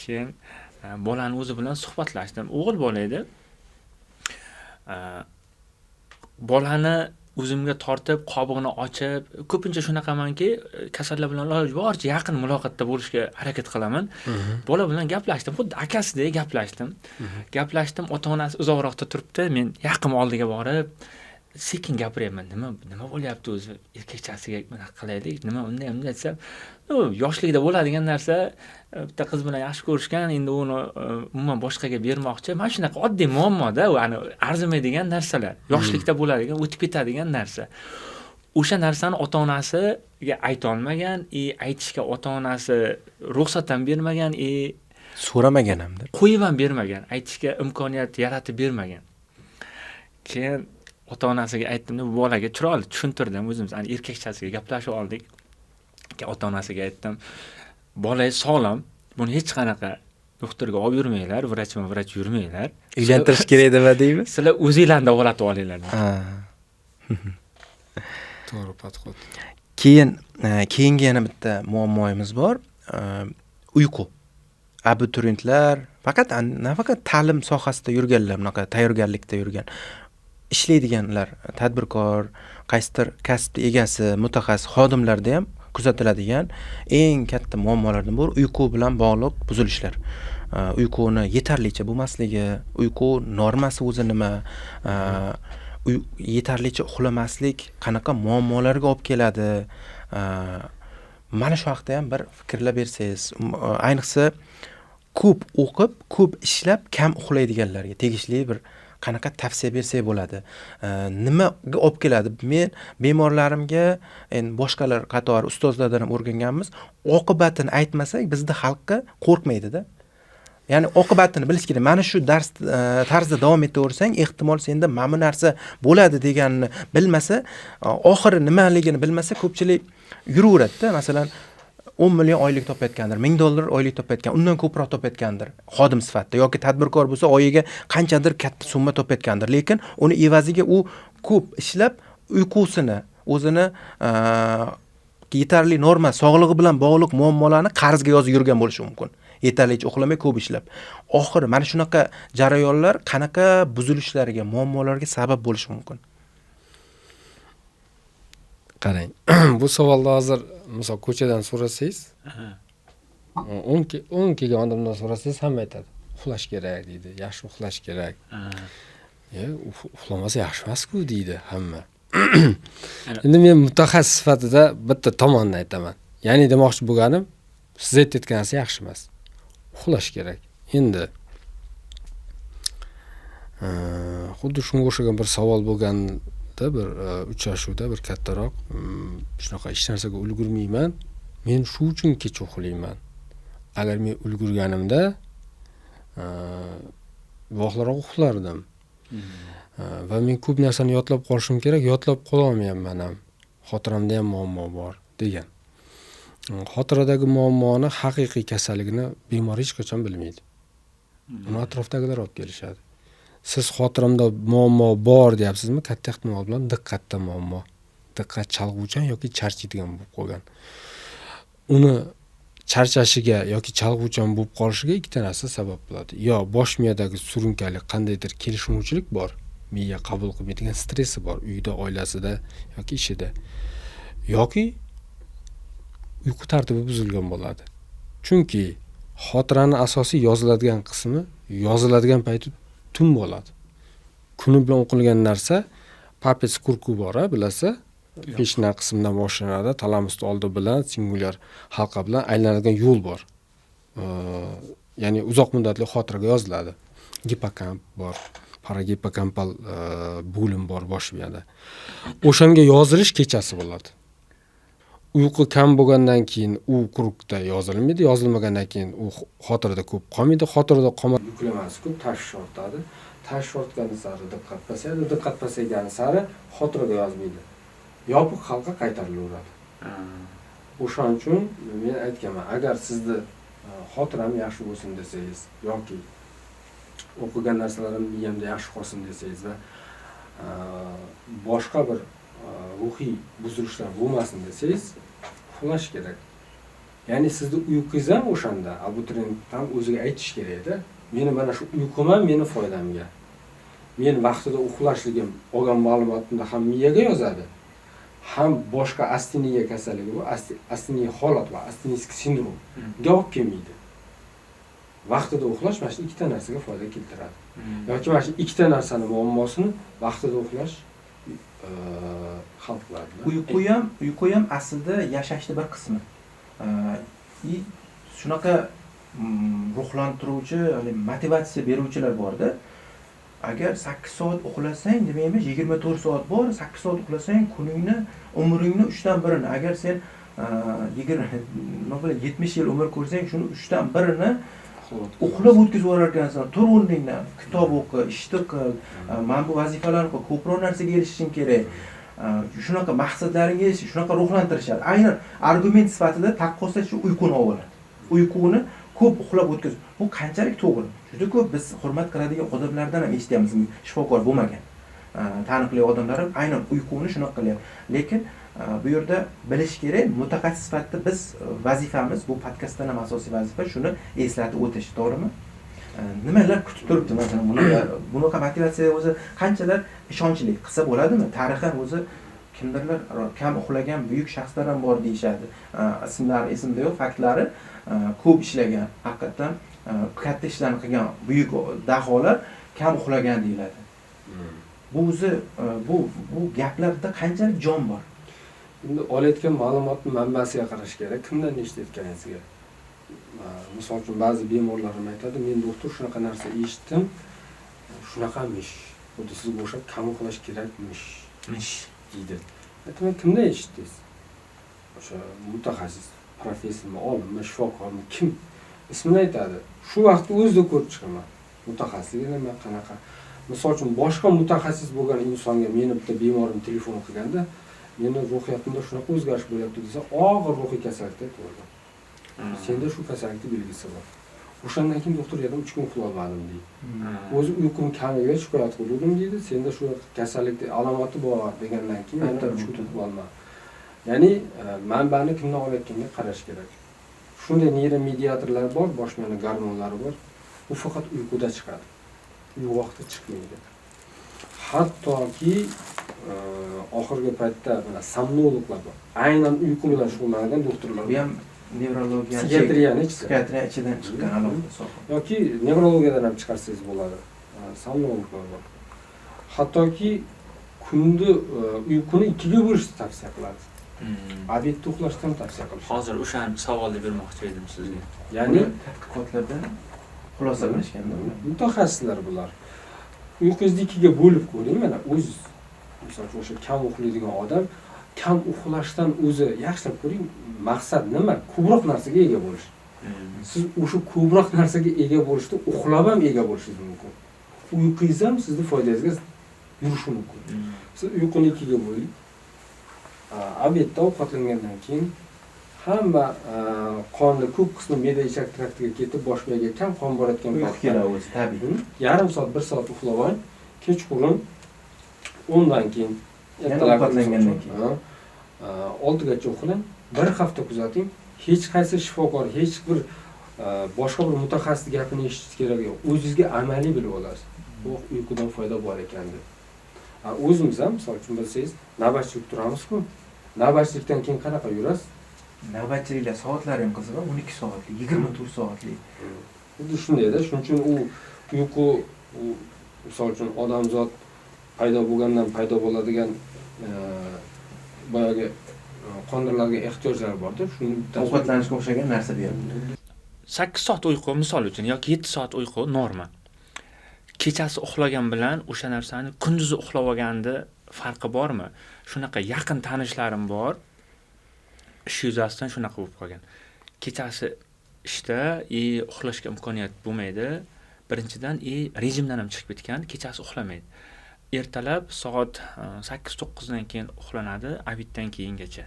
Keyin bolani o'zi bilan suhbatlashdim. O'g'il bola edi. Bolani o'zimga tortib, qobig'ini ochib, ko'pincha shunaqamanki, kasallar bilan iloji boricha yaqin muloqotda bo'lishga harakat qilaman. Bola bilan gaplashdim, xuddi akasidek gaplashdim. Ota-onasi uzoqroqda turibdi, men yaqin oldiga borib, sekin gapiryapman. Nima bo'lyapti o'zi? Erkakchasiga mana qilaylik, nima unday desam, yoshligida bo'ladigan narsa, bitta qiz bilan yaxshi ko'rishgan, endi uni umuman boshqaga bermoqchi. Mana shunaqa oddiy muammoda, arzimaydigan narsalar, yoshlikda bo'ladigan, o'tib ketadigan narsa. O'sha narsani ota-onasiga ayta olmagan, aytishga ota-onasi ruxsat ham bermagan, so'ramagan hamda. Qo'yib ham bermagan, aytishga imkoniyat yaratib bermagan. Keyin ota-onasiga aytdim, bu bolaga chiroyli tushuntirdim, o'zimiz erkakchasiga gaplashib oldik. Ota-onasiga aytdim, bola sog'lom, buni hech qanaqa doktorga olib yurmanglar, vrach yurmanglar. Uylantirish kerak deb deymi? Sizlar o'zingizlarni davolatib olinglar. To'g'ri podxod. Keyingi yana bitta muammoyimiz bor. Uyqu. Abituriyentlar nafaqat ta'lim sohasida yurganlar, bunaqa tayyorgarlikda yurgan, ishlaydiganlar, tadbirkor, qaysidir kasb egasi, mutaxassis xodimlarda ham kuzatiladigan eng katta muammolardan biri uyqu bilan bog'liq buzilishlar. Uyquni yetarlicha bo'lmasligi, uyqu normasi o'zi nima, yetarlicha uxlamaslik qanaqa muammolarga olib keladi. Mana shu haqda ham bir fikrlab bersangiz, ayniqsa ko'p o'qib, ko'p ishlab, kam uxlaydiganlarga tegishli bir qanaqa tavsiya bersak bo'ladi. Nimaga olib keladi? Men bemorlarimga, endi boshqalar qatori ustozlardan ham o'rganganmiz, oqibatini aytmasak bizda xalqqa qo'rqmaydi-da. Ya'ni oqibatini bilish kerak. Mana shu dars tarzda davom etaversang, ehtimol senda mana bu narsa bo'ladi deganini bilmasa, oxiri nimaligini bilmasa, ko'pchilik yuraveradi-da. Masalan, 10 million oylik topayotgandir, $1000 oylik topayotgan, undan ko'proq topayotgandir xodim sifatida yoki tadbirkor bo'lsa oyiga qanchadir katta summa topayotgandir, lekin uni evaziga u ko'p ishlab uyqusini, o'zini yetarli norma, sog'lig'i bilan bog'liq muammolarni qarzga yozib yurgan bo'lishi mumkin. Yetarlicha uxlamay ko'p ishlab. Oxiri mana shunaqa jarayonlar qanaqa buzilishlarga, muammolarga sabab bo'lishi mumkin. Qarang, bu savolni hozir misol ko'chadan so'rasangiz, 10 kelgan odamdan so'rasangiz hamma aytadi, uxlash kerak deydi, yaxshi uxlash kerak. Uxlamasa yaxshi emas-ku deydi hamma. Endi men mutaxassis sifatida bitta tomonni aytaman. Ya'ni demoqchi bo'lganim, siz aytayotganingiz yaxshi emas. Uxlash kerak. Endi xuddi shunga o'xshagan bir savol bo'lganda, bir uchrashuvda bir kattaroq shunaqa hech narsaga ulgurmayman. Men shu uchun kecha uxlayman. Agar men ulgurganimda vohliroq uxlardim. Va men ko'p narsani yodlab qolishim kerak, yodlab qola olmayapman ham. Xotiramda ham muammo bor degan. Xotiradagi muammoni haqiqiy kasalligini bemor hech qachon bilmaydi. Uni atrofdagilar olib kelishadi. Siz xotiramda muammo bor deyapsizmi? Katta ehtimol bilan diqqatda muammo. Diqqat chalg'uvchan yoki charchaydigan bo'lib qolgan. Uni charchashiga yoki chalg'uvchan bo'lib qolishiga ikkita narsa sabab bo'ladi. Yo bosh miyadagi surunkali qandaydir kelishmovchilik bor, miya qabul qilmaydigan stressi bor, uyda, oilasida yoki ishida. Yoki uyqu tartibi buzilgan bo'ladi. Chunki xotiraning asosiy yoziladigan qismi yoziladigan payti tun bo'ladi. Kuni bilan o'qilgan narsa papes kurku bor, bilasiz? Peshna qismidan boshlanadi, talamusning oldi bilan singulyar halqa bilan aylanadigan yo'l bor. Ya'ni uzoq muddatli xotiraga yoziladi. Gipokamp bor, paragipokampal bo'lim bor bosh miyada. O'shanga yozilish kechasi bo'ladi. Uyqu kam bo'lgandan keyin u kurukda yozilmaydi, yozilmagandan keyin u xotirada ko'p qolmaydi. Xotirada qolmay yuklamasi ko'p tashvish ortadi. Tashvish ortgani sari diqqat pasayadi, diqqat pasaygani sari xotiraga yozmaydi. Yopiq halqa qaytarilaveradi. O'shaning uchun men aytganman, agar sizni xotiram yaxshi bo'lsin desangiz yoki o'qigan narsalarim miyamda yaxshi qolsin desangiz va boshqa bir ruhiy buzilishlar bo'lmasin desangiz, uxlash kerak. Ya'ni sizni uyqungiz ham o'shanda abituriyent ham o'ziga aytish kerak-da. Meni mana shu uyqum ham meni foydamga. Men vaqtida uxlashligim olgan ma'lumotimni ham miyaga yozadi. Ham boshqa asteniya kasalligi bu asteniya holat va astenisk sindrom ga olib kelmaydi. Vaqtida uxlash mana shu ikkita narsaga foyda keltiradi. Yoki mana shu ikkita narsani muammosini vaqtida uxlash hal qiladi. Uyqu ham aslida yashashning bir qismi. Shunaqa ruhlantiruvchi, motivatsiya beruvchilar bor-da. Agar 8 soat uxlasang, demakmi 24 soat bor, 8 soat uxlasang, kuningni, umringni 3dan 1ini, agar sen 70 yil umr ko'rsang, shuni 3dan 1ini uxlab o'tkazib yuborar ekansan. Tur o'rningdan, kitob o'qi, ishni qil, mana bu vazifalarni qil, ko'proq narsaga erishishing kerak. Shunaqa maqsadlaringga erishish, shunaqa ruhlantirishadi. Aynan argument sifatida taqqoslash shu uyquni oladi. Uyquni ko'p uxlab o'tkazib. Bu qanchalik to'g'ri? Juda ko'p biz hurmat qiladigan odamlardan ham eshityapmiz, shifokor bo'lmagan. Taniqli odamlar ham aynan uyquni shunaqa qilyapti. Lekin bu yerda bilish kerak, mutaxassis sifatida biz vazifamiz, bu podkastdan ham asosiy vazifa shuni eslatib o'tish, to'g'rimi? Nimalar kutib turibdi masalan bunaqa motivatsiya o'zi qanchalar ishonchli qilsa bo'ladimi? Tarixan o'zi kimdirlar kam uxlagan buyuk shaxslar ham bor deyshadi. Ismlari esimda yo'q, faktlari ko'p ishlagan, haqiqatan katta ishlarni qilgan buyuk daholar kam uxlagan deyiladi. Bu o'zi bu gaplarda qanchalik jon bor? Endi olayotgan ma'lumotning manbasiga qarash kerak. Kimdan eshitayotganingizga. Misol uchun ba'zi bemorlarim aytadi, men doktor shunaqa narsa eshitdim, shunaqamish. Xuddi sizga o'xshab kam uxlash kerakmish deydi. Aytaman, kimdan eshitdingiz? O'sha mutaxassis, professormi, olimmi, shifokormi, kim? Ismini aytadi. Shu vaqtda o'zida ko'rib chiqaman. Mutaxassisligini nima qanaqa? Misol uchun boshqa mutaxassis bo'lgan insonga meni bitta bemorim telefon qilganda, meni ruhiyatimda shunaqa o'zgarish bo'lyapti desa, og'ir ruhiy kasallikda aytadi. Senda shu kasallikning belgisi bor. O'shandan keyin doktor yerdan 3 kun uxlolmadim deydi. O'zi uyqum kamiga shikoyat qildim deydi. Senda shu kasallikning alomati bor degandan keyin yana 3 kun uxlolmadim. Ya'ni manbani kimdan olayotganiga qarash kerak. Shunday neyromediatorlar bor, bosh miya gormonlari bor. U faqat uyquda chiqadi. Uy vaqtida chiqmaydi. Hattoki oxirgi paytda mana somnologlar bor. Aynan uyqu bilan shug'ullanadigan doktorlar. Bu ham nevrologiya, psixiatriya ichidan chiqqan alohida soha. Yoki nevrologiyadan ham chiqarsangiz bo'ladi. Somnologlar bor. Hattoki kunni uyquni 2ga bo'lishni tavsiya qiladi. Obedda uxlashdan tavsiya qiladi. Hozir o'sha savolni bermoqchi edim sizga. Ya'ni tadqiqotlarda xulosa qilishganda mutaxassislar bular. Uyqungizni 2ga bo'lib ko'ring, mana o'z misol uchun o'sha kam uxlaydigan odam kam uxlashdan o'zi yaxshilab ko'ring, maqsad nima? Ko'proq narsaga ega bo'lish. Siz o'sha ko'proq narsaga ega bo'lishda uxlab ham ega bo'lishingiz mumkin. Uyqungiz ham sizni foydangizga yurishi mumkin. Siz uyquni 2ga bo'ling. Obedda ovqatlangandan keyin hamma qonni ko'p qismi me'da ichak traktiga ketib bosh miyaga kam qon borayotgan paytda o'zi tabiiy. yarim soat 1 soat uxlab oling, kechqurun 10 dan keyin ovqatlangandan keyin 6 gacha uxlang, bir hafta kuzating. Hech qaysi shifokor, hech bir boshqa bir mutaxassis gapini eshitish kerak yo'q. O'zingizga amaliy bilib olasiz. Bu uyqudan foyda bor ekan deb. O'zimiz ham, misol uchun bilsangiz, navbatchilik turamiz-ku. Navbatchilikdan keyin qanaqa yurasiz? Navbatchiliklar soatlari ham qiziq, 12 soatlik, 24 soatlik. Xuddi shunday-da, shuning uchun u uyqu misol uchun odamzod paydo bo'lgandan paydo bo'ladigan boyagi qondirlarga ehtiyojlar borda, shuni Ovqatlanishga o'xshagan narsa beryapti. 8 soat uyqu misol uchun yoki 7 soat uyqu norma. Kechasi uxlagan bilan o'sha narsani kunduzi uxlab olganda farqi bormi? Shunaqa yaqin tanishlarim bor. Ish yuzasidan shunaqa bo'lib qolgan. Kechasi ishda uxlashga imkoniyat bo'lmaydi. Birinchidan rejimdan ham chiqib ketgan, kechasi uxlamaydi. Ertalab soat 8-9 dan keyin uxlanadi, obeddan keyingacha.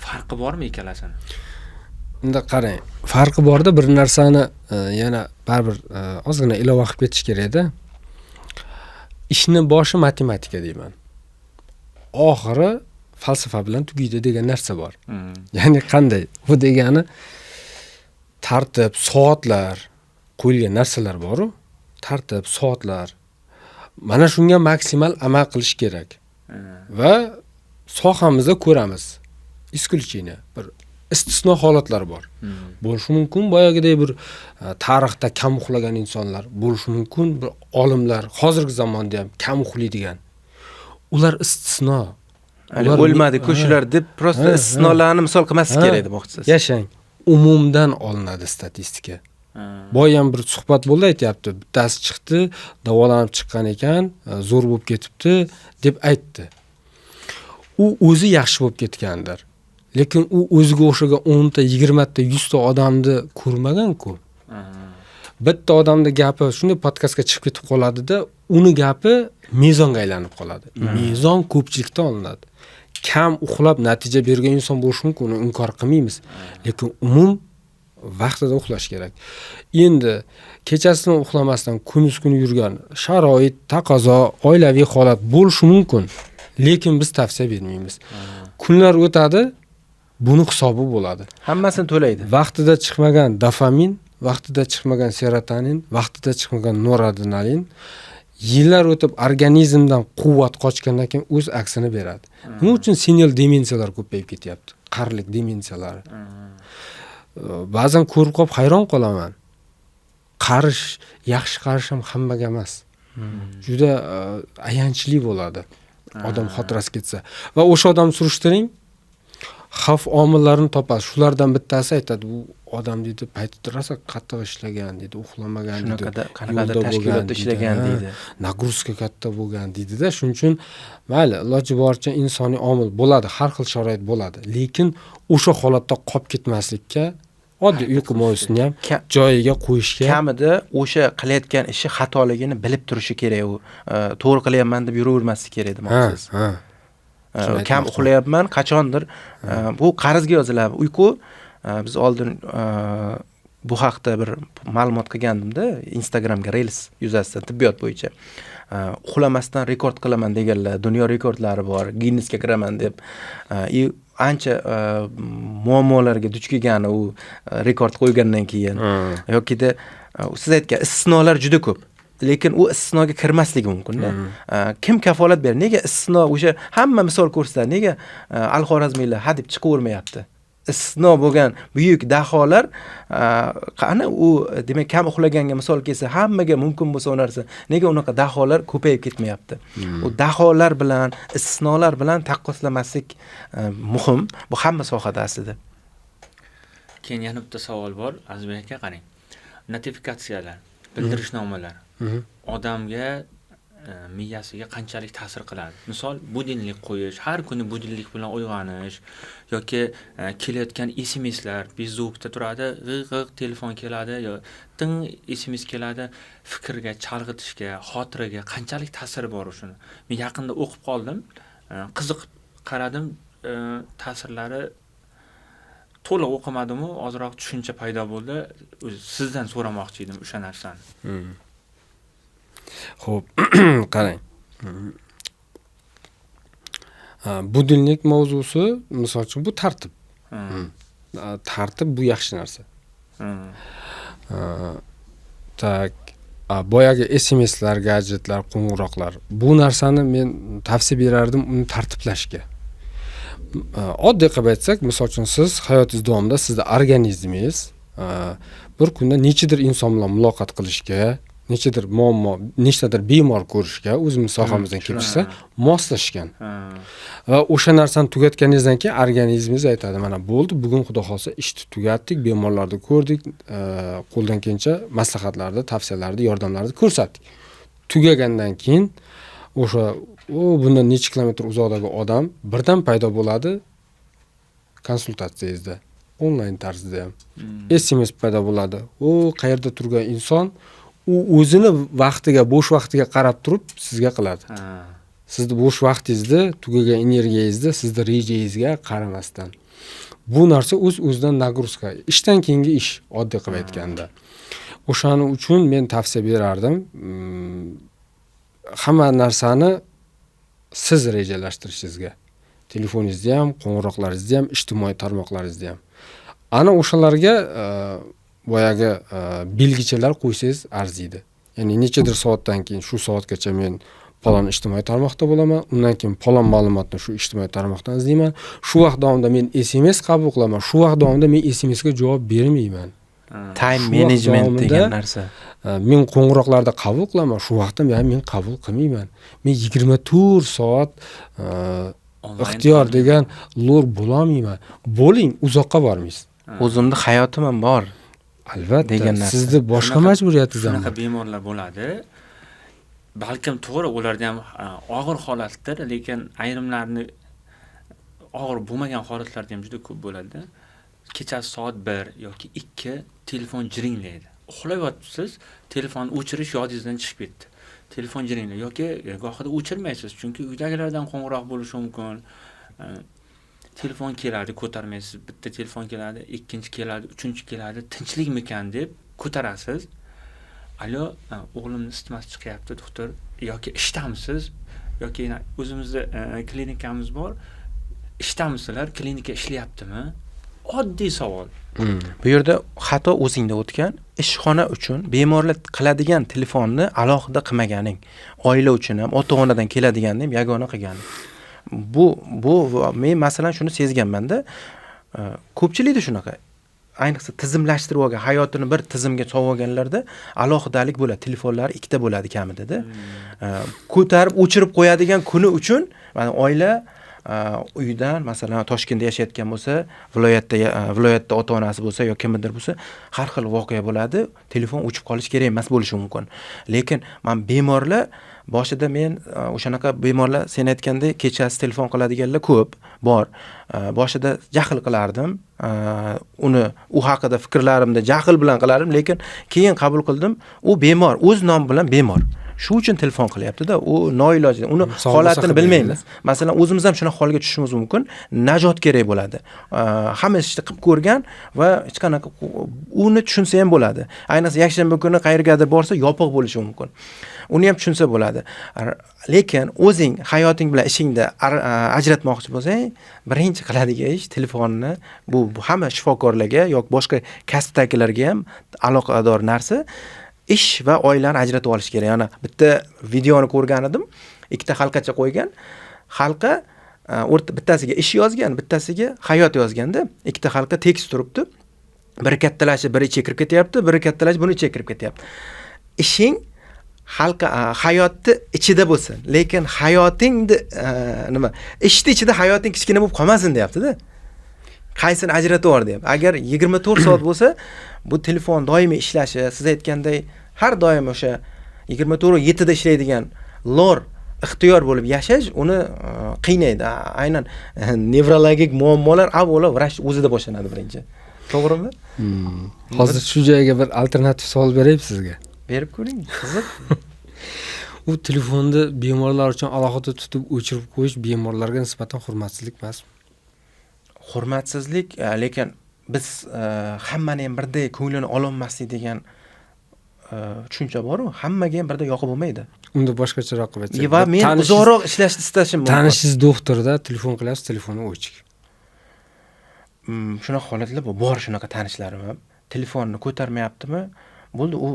Farqi bormi ikkalasini? Unda qarang, farqi borda bir narsani yana baribir ozgina ilova qilib ketish kerak-da. Ishni boshi matematika deyman. Oxiri falsafa bilan tugaydi degan narsa bor. Ya'ni qanday? Bu degani tartib, soatlar qo'yilgan narsalar bor-ku, tartib, soatlar. Mana shunga maksimal amal qilish kerak. Va sohamizda ko'ramiz. Isключение, bir istisno holatlar bor. Bo'lishi mumkin boyagidek bir tarixda kam uxlagan insonlar, bo'lishi mumkin bir olimlar hozirgi zamonda ham kam uxlaydigan. Ular istisno. Ular o'lmadi-ku shular deb prosta istisnolarni misol qilmaslik kerak demoqchisiz. Yashang. Umumdan olinadi statistika. Boy ham bir suhbat bo'ldi, aytayapti. Bittasi chiqdi, davolanib chiqqan ekan, zo'r bo'lib ketibdi deb aytdi. U o'zi yaxshi bo'lib ketgandir. Lekin u o'ziga o'xshagan 10 ta, 20 ta, 100 ta odamni ko'rmagan-ku. Bitta odamning gapi shunday podkastga chiqib ketib qoladi-da, uni gapi mezonga aylanib qoladi. Mezon ko'pchilikdan olinadi. Kam uxlab natija bergan inson bo'lishi mumkin, uni inkor qilmaymiz. Lekin umum vaqtida uxlash kerak. Endi kechasidan uxlamasdan kuni yurgan sharoit, taqozo, oilaviy holat bo'lishi mumkin. Lekin biz tavsiya bermaymiz. Kunlar o'tadi, buni hisobi bo'ladi. Hammasini to'laydi. Vaqtida chiqmagan dopamin, vaqtida chiqmagan serotonin, vaqtida chiqmagan noradrenalin yillar o'tib organizmdan quvvat qochgandan keyin o'z aksini beradi. Nima uchun senil demensiyalar ko'payib ketyapti? Qarilik demensiyalari. Ba'zan ko'rib qolib hayron qolaman. Qarish, yaxshi qarish ham hammaga emas. Juda ayanchli bo'ladi. Odam xotirasi ketsa va o'sha odam surishtiring, xavf omillarini topasiz. Shulardan bittasi aytadi, bu odam deydi, paytida rosa qattiq ishlagan deydi, uxlamagan deydi. Qanaqadir tashkilotda ishlagan deydi. Nagruska katta bo'lgan deydi-da. Shuning uchun mayli, iloji boricha insoniy omil bo'ladi, har xil sharoit bo'ladi. Lekin o'sha holatda qolib ketmaslikka oddiy uyqu moyisini ham joyiga qo'yishga, kamida o'sha qilayotgan ishi xatoligini bilib turishi kerak u. To'g'ri qilyapman deb yuravermaslik kerak demoqchisiz. Kam uxlayapman, qachondir bu qarzga yoziladi. Uyqu biz oldin bu haqda bir ma'lumot qilgandim-da, Instagramga Reels yuzasidan tibbiyot bo'yicha. Uxlamasdan rekord qilaman deganlar, dunyo rekordlari bor, Guinnessga kiraman deb. Ancha muammolarga duch kelgan u rekord qo'ygandan keyin yokida siz aytgan istisnolar juda ko'p. Lekin u istisnoga kirmasligi mumkin-da. Kim kafolat beradi? Nega istisno o'sha hamma misol ko'rsatadi? Nega Al-Xorazmiylar hadeb chiqavermayapti? Istisno bo'lgan buyuk daholar qani u demak kam uxlaganga misol kelsa hammaga mumkin bo'lsa o narsa. Nega unaqa daholar ko'payib ketmayapti? U daholar bilan, istisnolar bilan taqqoslamaslik muhim. Bu hamma sohada aslida. Keyin yana bitta savol bor, Azizbek aka, qarang. Notifikatsiyalar, bildirishnomalar odamga miyasiga qanchalik ta'sir qiladi? Misol, budilnik qo'yish, har kuni budilnik bilan uyg'onish yoki kelayotgan SMSlar, bezovukda turadi, g'ig' telefon keladi yo ting SMS keladi, fikrga chalg'itishga, xotiraga qanchalik ta'siri bor shuni? Men yaqinda o'qib qoldim, qiziqib qaradim, ta'sirlari to'liq o'qimadim-u, ozroq tushuncha paydo bo'ldi. O'zi sizdan so'ramoqchi edim o'sha narsani. Xo'p, qarang. Budilnik mavzusi, misol uchun bu tartib. Tartib bu yaxshi narsa. Tak, boyagi SMSlar, gadjetlar, qo'ng'iroqlar. Bu narsani men tavsiya berardim uni tartiblashga. Oddiy qilib aytsak, misol uchun siz hayotingiz davomida sizning organizmingiz bir kunda nechadir inson bilan muloqot qilishga, nechadir muammo, nechtadir bemor ko'rishga o'zimiz sohamizdan kelishsa, moslashgan. Va o'sha narsani tugatganingizdan keyin organizmingiz aytadi, mana bo'ldi, bugun xudo xolsa ishni tugatdik, bemorlarni ko'rdik, qo'ldan kelgancha maslahatlarni, tavsiyalarni, yordamlarni ko'rsatdik. Tugagandan keyin o'sha bundan necha kilometr uzoqdagi odam birdan paydo bo'ladi konsultatsiyangizda, onlayn tarzda ham. SMS paydo bo'ladi. Qayerda turgan inson u o'zini vaqtiga, bo'sh vaqtiga qarab turib sizga qiladi. Sizni bo'sh vaqtingizda, tugagan energiyangizda, sizni rejangizga qaramasdan. Bu narsa o'z-o'zidan nagruzka, ishdan keyingi ish, oddiy qilib aytganda. O'shaning uchun men tavsiya berardim, hamma narsani siz rejalashtirishingizga. Telefoningizda ham, qo'ng'iroqlaringizda ham, ijtimoiy tarmoqlaringizda ham. Ana o'shalarga boyagi belgichalar qo'ysangiz arziydi. Ya'ni nechadir soatdan keyin shu soatgacha men falon ijtimoiy tarmoqda bo'laman, undan keyin falon ma'lumotni shu ijtimoiy tarmoqdan izlayman. Shu vaqt davomida men SMS qabul qilaman, shu vaqt davomida men SMS ga javob bermayman. Time management degan narsa. Men qo'ng'iroqlarda qabul qilaman, shu vaqtda men qabul qilmayman. Men 24 soat ixtiyor degan lor bo'lolmayman. Bo'ling, uzoqqa bormaysiz. O'zimda hayotim ham bor. Albatta, degan narsa. Sizni boshqa majburiyatingiz ham Shunaqa bor. bemorlar bo'ladi. Balkim to'g'ri ularda ham og'ir holatdir, lekin ayrimlarni og'ir bo'lmagan holatlarda ham juda ko'p bo'ladi. Kechasi soat 1 yoki 2 telefon jiringlaydi. Uxlayapsiz, telefonni o'chirish yodingizdan chiqib ketdi. Telefon jiringlaydi yoki gohida o'chirmaysiz, chunki uydagilardan qo'ng'iroq bo'lishi mumkin. Telefon keladi, ko'tarmaysiz. Bitta telefon keladi, ikkinchi keladi, uchinchi keladi. Tinchlikmikan deb ko'tarasiz. Alo, o'g'limni isitmasi chiqyapti, doktor. Yoki ishdamisiz? Yoki o'zimizda klinikamiz bor. Ishdamisizlar? Klinika ishlayaptimi? Oddiy savol. Bu yerda xato o'zingda o'tgan. Ishxona uchun bemorlar qiladigan telefonni alohida qilmaganing, oila uchun ham, ota-onadan keladiganni ham yagona qilganing. Bu men masalan shuni sezganman-da. Ko'pchilikda shunaqa. Ayniqsa tizimlashtirib olgan, hayotini bir tizimga solib olganlarda alohidalik bo'ladi. Telefonlari ikkita bo'ladi kamida-da. Ko'tarib o'chirib qo'yadigan kuni uchun mana oila uydan masalan Toshkentda yashayotgan bo'lsa, viloyatda ota-onasi bo'lsa yoki kimdir bo'lsa, har xil voqea bo'ladi. Telefon o'chib qolish kerak emas bo'lishi mumkin. Lekin men bemorlar boshida men o'shanaqa bemorlar sen aytgandek kechasi telefon qiladiganlar ko'p bor. Boshida jahl qilardim. Uni u haqida fikrlarimda jahl bilan qilardim, lekin keyin qabul qildim. U bemor, o'z nomi bilan bemor. Shu uchun telefon qilyapti-da, u noiloj, uni holatini bilmaymiz. Masalan, o'zimiz ham shuna holga tushishimiz mumkin. Najot kerak bo'ladi. Hamma ishni qilib ko'rgan va hech qanaqa uni tushunsa ham bo'ladi. Ayniqsa yakshanba kuni qayergadir borsa yopiq bo'lishi mumkin. Uni ham tushunsa bo'ladi. Lekin o'zing hayoting bilan ishingda ajratmoqchi bo'lsang, birinchi qiladigan ish telefonni, bu hamma shifokorlarga yoki boshqa kasbdagilarga ham aloqador narsa. Ish va oilani ajratib olish kerak. Yana bitta videoni ko'rgan edim. Ikkita halqacha qo'ygan. Halqa bittasiga ish yozgan, bittasiga hayot yozganda, ikkita halqa tekst turibdi. Biri kattalashib, biri ichiga kirib ketyapti, biri kattalashib, buni ichiga kirib ketyapti. Ishing halqa hayotni ichida bo'lsin, lekin hayotingni ishni ichida hayoting kichkina bo'lib qolmasin deyapti-da. Qaysini ajratib ol deyapti. Agar 24 soat bo'lsa, bu telefon doimiy ishlashi, siz aytganday har doim o'sha 24/7 da ishlaydigan lor ixtiyor bo'lib yashash uni qiynaydi. Aynan nevrologik muammolar avvalo vrach o'zida boshlanadi birinchi. To'g'rimi? Hozir shu joyga bir alternativ savol beraymi sizga? Berib ko'ring, qiziq. U telefonni bemorlar uchun alohida tutib o'chirib qo'yish bemorlarga nisbatan hurmatsizlik emasmi? Hurmatsizlik, lekin biz hammani ham birdek ko'nglini ololmaslik degan tushuncha bor-ku, hammaga ham birdek yoqib bo'lmaydi. Unda boshqacharoq qilib aytsak, Va men uzoqroq ishlashni istashim mumkin. Tanishingiz doktorda telefon qilyapsiz, telefoni o'chik. Shunaqa holatlar bor, shunaqa tanishlarim ham. Telefonni ko'tarmayaptimi? Bo'ldi, u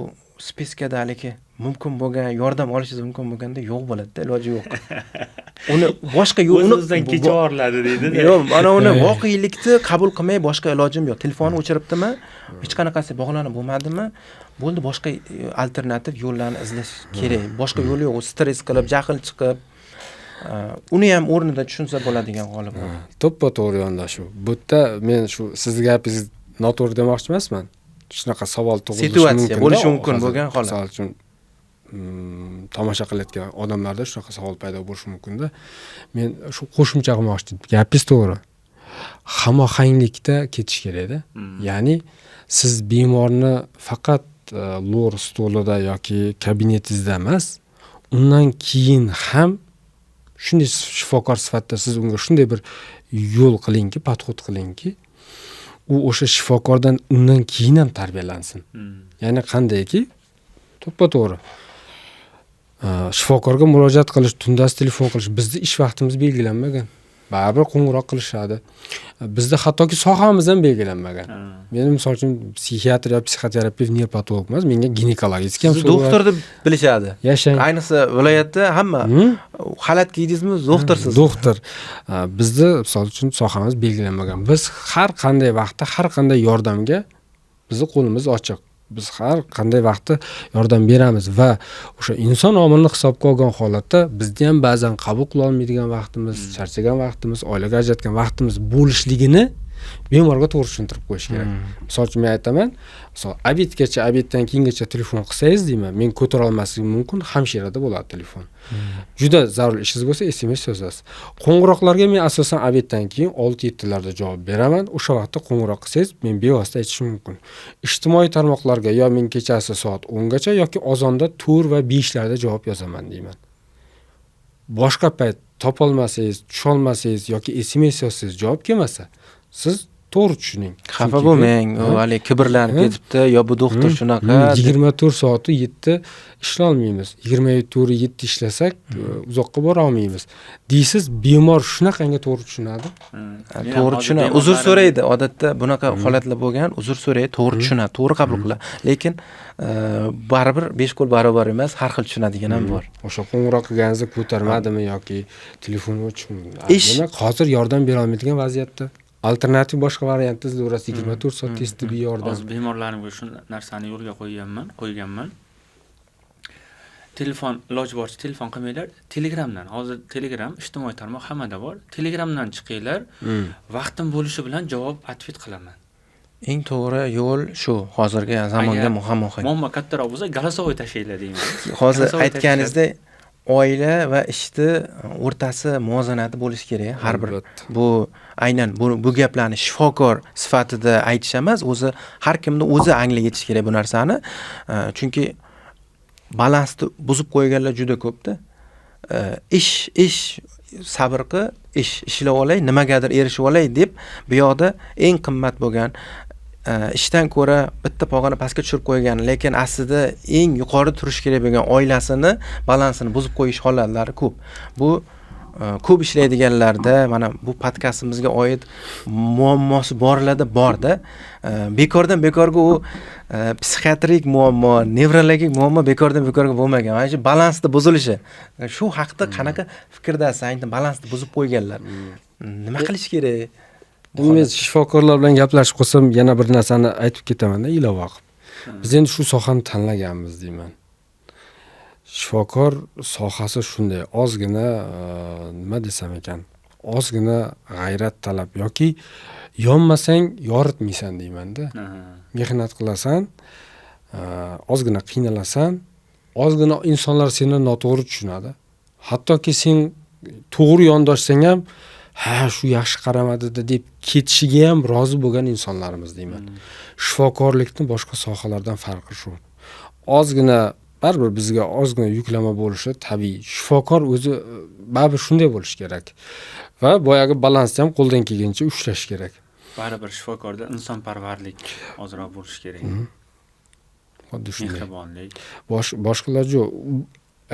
spiskada haligi mumkin bo'lgan yordam olishingiz mumkin bo'lganda yo'q bo'ladi-da, iloji yo'q. Uni boshqa o'zingizdan kecha yuboriladi deydi-da. Yo'q, mana uni voqelikni qabul qilmay boshqa ilojim yo'q. Telefonni o'chiribdimi? Hech qanaqasi bog'lanib bo'lmadimi? Bo'ldi, boshqa alternativ yo'llarni izlash kerak. Boshqa yo'l yo'q. Stress qilib, jahl chiqib, uni ham o'rnida tushunsa bo'ladigan g'olib. To'ppa-to'g'ri yondashuv. Bu yerda men shu sizning gapingiz noto'g'ri demoqchi emasman. Shunaqa savol tug'ilishi mumkin. Situatsiya bo'lishi mumkin bo'lgan holat. Misol uchun tomosha qilayotgan odamlarda shunaqa savol paydo bo'lishi mumkin-da. Men shu qo'shimcha qilmoqchi edim. Gapingiz to'g'ri. Hamohanglikda ketish kerak-da. Ya'ni siz bemorni faqat lor stolida yoki kabinetingizda emas, undan keyin ham shunday shifokor sifatida siz unga shunday bir yo'l qilingki, podxod qilingki, u o'sha shifokordan undan keyin ham tarbiyalansin. Ya'ni qandayki, to'ppa-to'g'ri. Shifokorga murojaat qilish, tundasi telefon qilish, bizning ish vaqtimiz belgilanmagan. Baribir qo'ng'iroq qilishadi. Bizda hattoki sohamiz ham belgilanmagan. Men misol uchun psixiatr yoki psixoterapevt, nevropatolog emas, menga ginekologist ham doktor deb bilishadi. Yashang. Ayniqsa viloyatda hamma xalat kiydingizmi, doktorsiz. Doktor. Bizda misol uchun sohamiz belgilanmagan. Biz har qanday vaqtda, har qanday yordamga bizning qo'limiz ochiq. Biz har qanday vaqtda yordam beramiz va o'sha inson omilini hisobga olgan holatda bizda ham ba'zan qabul qila olmaydigan vaqtimiz, charchagan vaqtimiz, oilaga ajratgan vaqtimiz bo'lishligini bemorga to'g'ri tushuntirib qo'yish kerak. Misol uchun men aytaman, misol obeddan keyingacha telefon qilsangiz deyman, men ko'tara olmasligim mumkin, hamshirada bo'ladi telefon. Juda zarur ishingiz bo'lsa SMS yozasiz. Qo'ng'iroqlarga men asosan obeddan keyin 6-7 larda javob beraman. O'sha vaqtda qo'ng'iroq qilsangiz, men bevosita aytishim mumkin. Ijtimoiy tarmoqlarga yo men kechasi soat 10 gacha yoki ozonda 4 va 5 larda javob yozaman deyman. Boshqa payt topolmasangiz, tusha olmasangiz yoki SMS yozsangiz javob kelmasa, siz to'g'ri tushuning. Xafa bo'lmang, hali kibrlanib ketibdi, yo bu doktor shunaqa. 24 soat 7 ishlay olmaymiz. 24-7 ishlasak uzoqqa bora olmaymiz. Deysiz, bemor shunaqangi to'g'ri tushunadi. To'g'ri tushunadi. Uzr so'raydi. Odatda bunaqa holatlar bo'lgan, uzr so'raydi, to'g'ri tushunadi, to'g'ri qabul qiladi. Lekin baribir 5 qo'l barobar emas, har xil tushunadigan ham bor. O'sha qo'ng'iroq qilganingizda ko'tarmadimi yoki telefonni o'chirmi? Demak, hozir yordam bera olmaydigan vaziyatda alternativ boshqa variantingiz o'rasi 24 soat tez tibbiy yordam. Hozir bemorlarimga shu narsani yo'lga qo'yganman. Telefon iloji boricha telefon qilmanglar. Telegramdan, hozir Telegram ijtimoiy tarmoq hammada bor. Telegramdan chiqinglar. Vaqtim bo'lishi bilan javob atvet qilaman. Eng to'g'ri yo'l shu, hozirgi zamonga muhammohang. Muammo kattaroq bo'lsa, galasovoy tashlaylar deyman. Hozir aytganingizdek, oila va ishni o'rtasi muvozanati bo'lishi kerak. Har bir bu aynan bu gaplarni shifokor sifatida aytish emas, o'zi har kimni o'zi anglab yetish kerak bu narsani. Chunki balansni buzib qo'yganlar juda ko'pda. Ish sabr qil, ishlab olay, nimagadir erishib olay deb bu yoqda eng qimmat bo'lgan ishdan ko'ra bitta pog'ona pastga tushirib qo'ygan, lekin aslida eng yuqori turish kerak bo'lgan oilasini balansini buzib qo'yish holatlari ko'p. Bu ko'p ishlaydiganlarda mana bu podkastimizga oid muammosi borlarda borda. Bekordan bekorga u psixiatrik muammo, nevrologik muammo bekordan bekorga bo'lmagan. Mana shu balansni buzilishi. Shu haqda qanaqa fikrdasiz? Aynan balansni buzib qo'yganlar. Nima qilish kerak? Men shifokorlar bilan gaplashib qolsam yana bir narsani aytib ketaman-da ilova qilib. Biz endi shu sohani tanlaganmiz deyman. Shifokor sohasi shunday, ozgina nima desam ekan, ozgina g'ayrat talab yoki yonmasang yoritmaysan deyman-da. Mehnat qilasan, ozgina qiynalasan, ozgina insonlar seni noto'g'ri tushunadi. Hattoki sen to'g'ri yondoshsang ham shu yaxshi qaramadi deb ketishiga ham rozi bo'lgan insonlarimiz deyman. Shifokorlikni boshqa sohalardan farqi shu. Ozgina baribir bizga ozgina yuklama bo'lishi tabiiy. Shifokor o'zi baribir shunday bo'lishi kerak. Va boyagi balansni ham qo'ldan kelgancha ushlash kerak. baribir shifokorda insonparvarlik ozroq bo'lishi kerak. Xuddi shunday. Mehribonlik. Boshqa iloji yo'q.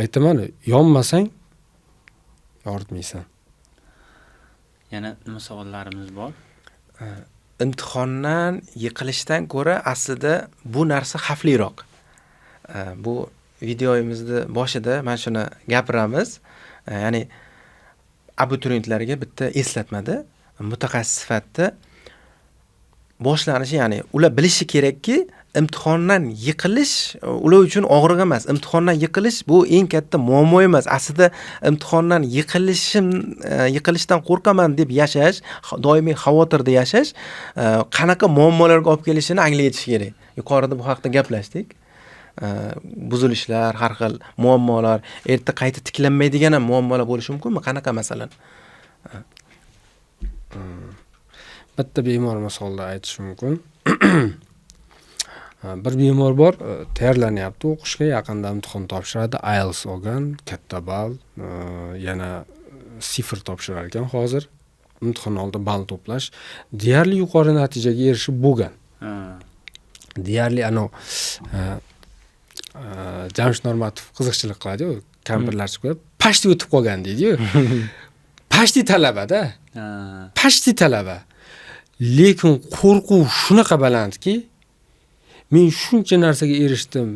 Aytaman, yonmasang yoritmaysan. Yana nima savollarimiz bor? Imtihondan yiqilishdan ko'ra aslida bu narsa xavfliroq. Bu videoyimizni boshida mana shuni gapiramiz. Ya'ni abituriyentlarga bitta eslatmada mutaxassis sifatida boshlanishi, ya'ni ular bilishi kerakki, imtihondan yiqilish ular uchun og'riq emas. Imtihondan yiqilish bu eng katta muammo emas. Aslida imtihondan yiqilishdan qo'rqaman deb yashash, doimiy xavotirda yashash qanaqa muammolarga olib kelishini anglab yetish kerak. Yuqorida bu haqida gaplashdik. Buzilishlar, har xil muammolar, erta qayta tiklanmaydigan ham muammolar bo'lishi mumkinmi? Qanaqa masalan? Bitta bemor misolda aytish mumkin. Bir bemor bor, tayyorlanyapti o'qishga, yaqinda imtihon topshiradi, IELTS olgan, katta ball, yana sifr topshirar ekan hozir. Imtihon oldi ball to'plash, deyarli yuqori natijaga erishib bo'lgan. Deyarli Jamshid Normatov qiziqchilik qiladi-ku, kampirlar chiqib, pashti o'tib qolgan deydi-ku. Pashti talaba-da. Pashti talaba. Lekin qo'rquv shunaqa balandki, men shuncha narsaga erishdim.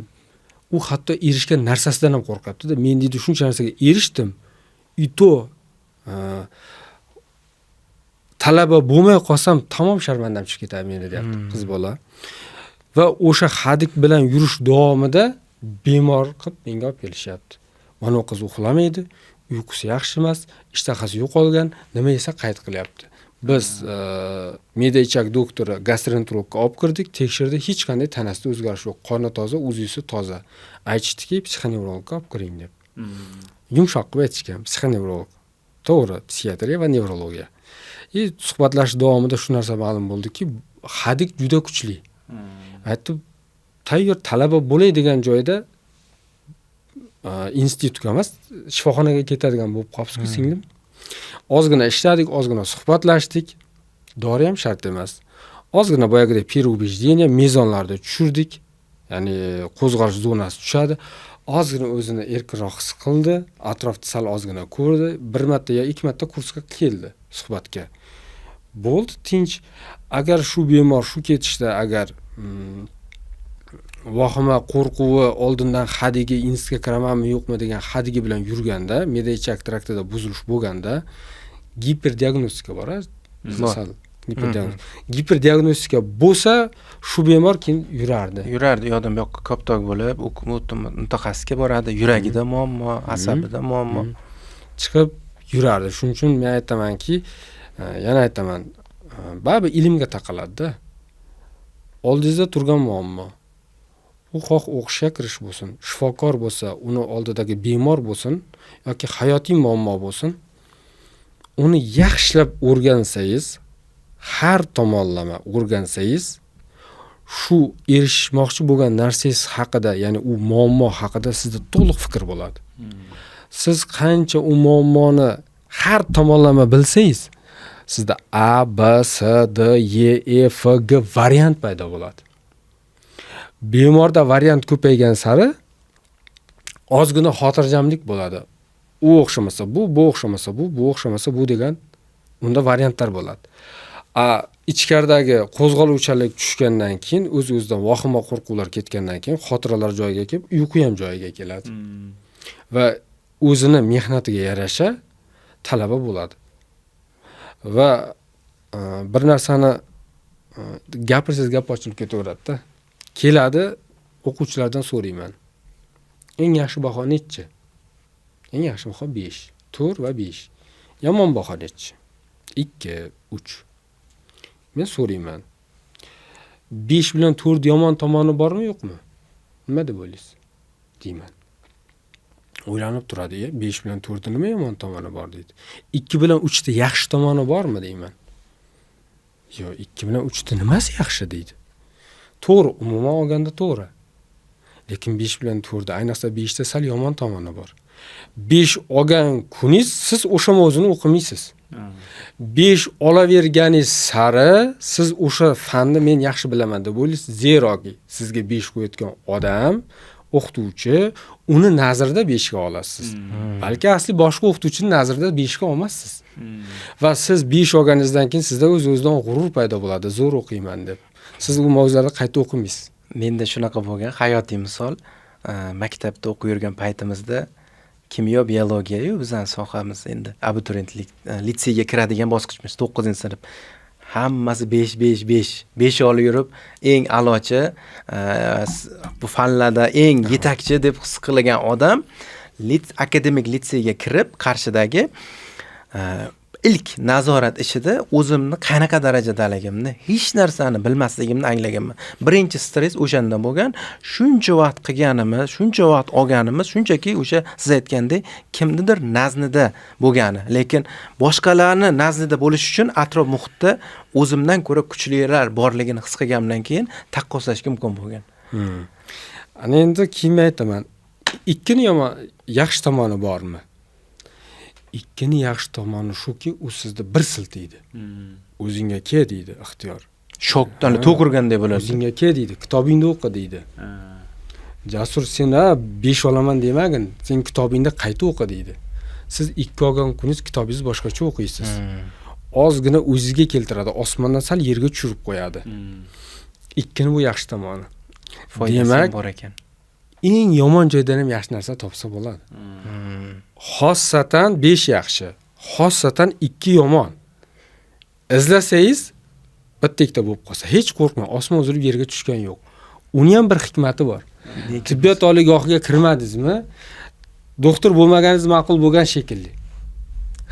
U hatto erishgan narsasidan ham qo'rqyapti-da. Men deydi shuncha narsaga erishdim. Ito talaba bo'lmay qolsam tamom sharmandam chiqib ketadi meni deyapti qiz bola. Va o'sha hadik bilan yurish davomida bemor qilib menga olib kelishyapti. Mana qiz uxlamaydi, uyqusi yaxshi emas, ishtahasi yo'qolgan, nima yesa qayd qilyapti. Biz media-ichak doktori gastroenterologga olib kirdik, tekshirdi, hech qanday tanasida o'zgarish yo'q. Qoni toza, o'zisi toza. Aytishdiki, psixonevrologga olib kiring deb. Yumshoq qilib aytishgan, psixonevrolog. To'g'ri, psixiatriya va nevrologiya. Suhbatlashish davomida shu narsa ma'lum bo'ldiki, hadik juda kuchli. Aytib, tayyor talaba bo'lay degan joyda institutga emas, shifoxonaga ketadigan bo'lib qolibsiz-ku singlim. Ozgina ishladik, ozgina suhbatlashdik. Dori ham shart emas. Ozgina boyagidek переубеждение, mezonlarda tushirdik. Ya'ni qo'zg'alish zonasi tushadi. Ozgina o'zini erkinroq his qildi, atrofni sal ozgina ko'rdi, bir marta yo ikki marta kursga keldi suhbatga. Bo'ldi, tinch. Agar shu bemor shu ketishda agar vahima qo'rquvi oldindan hadigi institutga kiramanmi yo'qmi degan hadigi bilan yurganda, media-ichak traktida buzilish bo'lganda giperdiagnostika bor, misol giperdiagnostika bo'lsa, shu bemor keyin yurardi, yodam yo'q, koptok bo'lib, mutaxassisga boradi, yuragida muammo, asabida muammo chiqib yurardi. Shuning uchun men aytamanki, yana aytaman, baribir ilmga taqaladi-da. Oldingizda turgan muammo. U xoh o'qishga kirish bo'lsin, shifokor bo'lsa, uni oldidagi bemor bo'lsin yoki hayotiy muammo bo'lsin, uni yaxshilab o'rgansangiz, har tomonlama o'rgansangiz, shu erishmoqchi bo'lgan narsangiz haqida, ya'ni u muammo haqida sizda to'liq fikr bo'ladi. Siz qancha u muammoni har tomonlama bilsangiz, sizda A, B, C, D, E, F, G variant paydo bo'ladi. Bemorda variant ko'paygan sari ozgina xotirjamlik bo'ladi. U o'xshamasa bu o'xshamasa bu o'xshamasa bu degan unda variantlar bo'ladi. Ichkaridagi qo'zg'aluvchanlik tushgandan keyin, o'z-o'zidan vahima qo'rquvlar ketgandan keyin xotiralar joyiga kelib, uyqu ham joyiga keladi. Va o'zini mehnatiga yarasha talaba bo'ladi. Va bir narsani gapirsangiz gap ochilib ketaveradi-da. Keladi, o'quvchilardan so'rayman. Eng yaxshi baho nechi? Eng yaxshi baho 5, 4 va 5. Yomon baho nechi? 2, 3. Men so'rayman. 5 bilan 4 yomon tomoni bormi, yo'qmi? Nima deb o'ylaysiz? Deyman. O'ylanib turadi, 5 bilan 4 nima yomon tomoni bor deydi. 2 bilan 3 da yaxshi tomoni bormi deyman. Yo, 2 bilan 3 da nimasi yaxshi deydi. To'g'ri, umuman olganda to'g'ri. Lekin 5 bilan 4 da, ayniqsa 5 da sal yomon tomoni bor. 5 olgan kuningiz siz o'sha mavzuni o'qimaysiz. 5 olaverganingiz sari siz o'sha fanni men yaxshi bilaman deb o'ylaysiz. Zeroki sizga 5 qo'yayotgan odam, o'qituvchi uni nazarda 5 ga olasiz. Balki asli boshqa o'qituvchini nazarda 5 ga olmassiz. Va siz 5 olganingizdan keyin sizda o'z-o'zidan g'urur paydo bo'ladi, zo'r o'qiyman deb. Siz u mavzularni qayta o'qimaysiz. Menda shunaqa bo'lgan hayotiy misol, maktabda o'qib yurgan paytimizda kimyo, biologiya-yu bizning sohamiz endi abituriyentlik litseyga kiradigan bosqichmiz 9-sinf. Hammasi 5 olib yurib, eng a'lochi, bu fanlarda eng yetakchi deb his qilgan odam akademik litseyga kirib, Qarshidagi ilk nazorat ishida o'zimni qanaqa darajadaligimni, hech narsani bilmasligimni anglaganman. Birinchi stress o'shandan bo'lgan. Shuncha vaqt qilganimiz, shuncha vaqt olganimiz, shunchaki o'sha siz aytgandek kimnidir naznida bo'lgani. Lekin boshqalarni naznida bo'lish uchun atrof muhitda o'zimdan ko'ra kuchlilar borligini his qilganimdan keyin taqqoslashga mumkin bo'lgan. Ana endi keyin aytaman. Ikkini yomon, yaxshi tomoni bormi? Ikkini yaxshi tomoni shuki, u sizda bir siltaydi. O'zingga ke deydi ixtiyor. Shokdan to'kirgandek bo'ladi. O'zingga ke deydi, kitobingni o'qi deydi. Jasur, sen 5 olaman demagin, sen kitobingni qayta o'qi deydi. Siz 2 olgan kuningiz kitobingizni boshqacha o'qiysiz. Ozgina o'zingizga keltiradi, osmondan sal yerga tushirib qo'yadi. Ikkini bu yaxshi tomoni. Foydasi bor ekan. Eng yomon joydan ham yaxshi narsa topsa bo'ladi. Xossatan 5 yaxshi, xossatan 2 yomon. Izlasangiz bitta bo'lib qolsa, hech qo'rqmang, osmon uzilib yerga tushgan yo'q. Uni ham bir hikmati bor. Tibbiyot oliygohiga kirmadingizmi? Doktor bo'lmaganingiz ma'qul bo'lgan shekilli.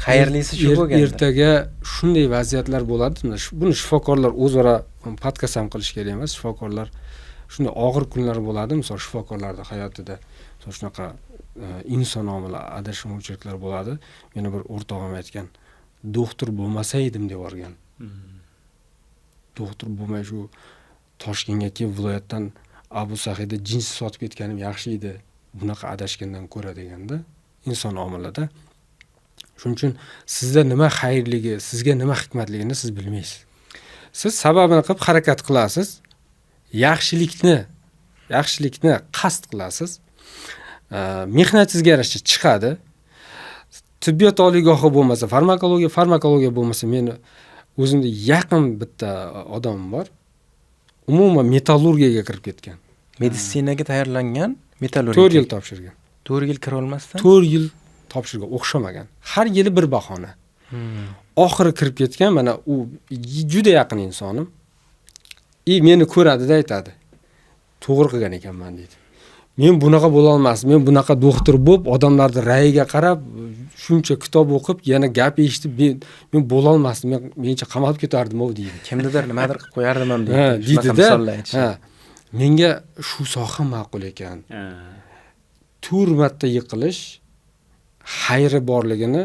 Xayrlisi shu bo'lgan. Ertaga shunday vaziyatlar bo'ladimi? Buni shifokorlar o'zaro podkast ham qilish kerak emas. Shifokorlar shunday og'ir kunlar bo'ladi, misol shifokorlarning hayotida shunaqa inson omili adashmovchiliklar bo'ladi. Meni bir o'rtog'im aytgan, doktor bo'lmasa edim deb o'rgan. Doktor bo'lmay shu Toshkentga kelib viloyatdan Abu Sahida jins sotib ketganim yaxshi edi. Bunaqa adashgandan ko'ra deganda inson omilida. Shuning uchun sizda nima xayrligi, sizga nima hikmatligini siz bilmaysiz. Siz sababini qilib harakat qilasiz. Yaxshilikni qasd qilasiz. Mehnatingizga yarasha chiqadi. Tibbiyot oliygohi bo'lmasa, farmakologiya bo'lmasa, meni o'zimga yaqin bitta odam bor. Umuman metallurgiyaga kirib ketgan. Meditsinaga tayyorlangan, metallurgiya 4 yil topshirgan. 4 yil kira olmasdan 4 yil topshirgan, o'xshamagan. Har yili bir bahona. Oxiri kirib ketgan, mana u juda yaqin insonim. Meni ko'radi-da aytadi. To'g'ri qilgan ekanman deydi. Men bunaqa bo'la olmasdim. Men bunaqa doktor bo'lib, odamlarning rayiga qarab, shuncha kitob o'qib, yana gap eshitib, men bo'la olmasdim. Mencha qamalib ketardim-ku deydi. Kimnidir nimadir qilib qo'yardim ham deydi. Deydi-da. Menga shu soha ma'qul ekan. Turmatda yiqilish xayri borligini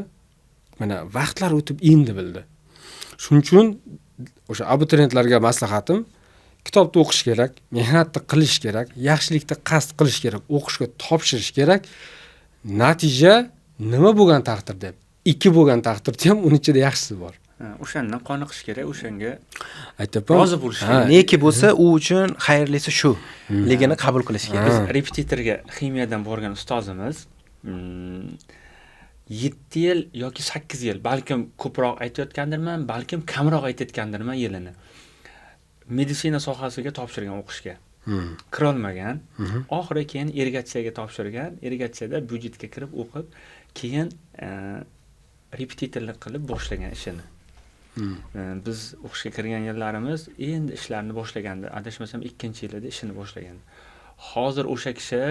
mana vaqtlar o'tib endi bildi. Shuning uchun o'sha abituriyentlarga maslahatim, kitobni o'qish kerak, mehnatni qilish kerak, yaxshilikni qasd qilish kerak, o'qishga topshirish kerak. Natija nima bo'lgan taqdirda, 2 bo'lgan taqdirda ham uning ichida yaxshisi bor. O'shandan qoniqish kerak, o'shanga aytibman. rozi bo'lish kerak. Neki bo'lsa, u uchun xayrlisi shu ligini qabul qilish kerak. Biz repetitorga ximiyadan borgan ustozimiz 7 yil yoki 8 yil, balkim ko'proq aytayotgandirman, balkim kamroq aytayotgandirman yilini meditsina sohasiga topshirgan o'qishga. Kira olmagan. Oxiri keyin irrigatsiyaga topshirgan. Irrigatsiyada byudjetga kirib o'qib, keyin repetitorlik qilib boshlagan ishini. Biz o'qishga kirgan yillarimiz endi ishlarni boshlagandi. Adashmasam 2-yilida ishini boshlagan. Hozir o'sha kishi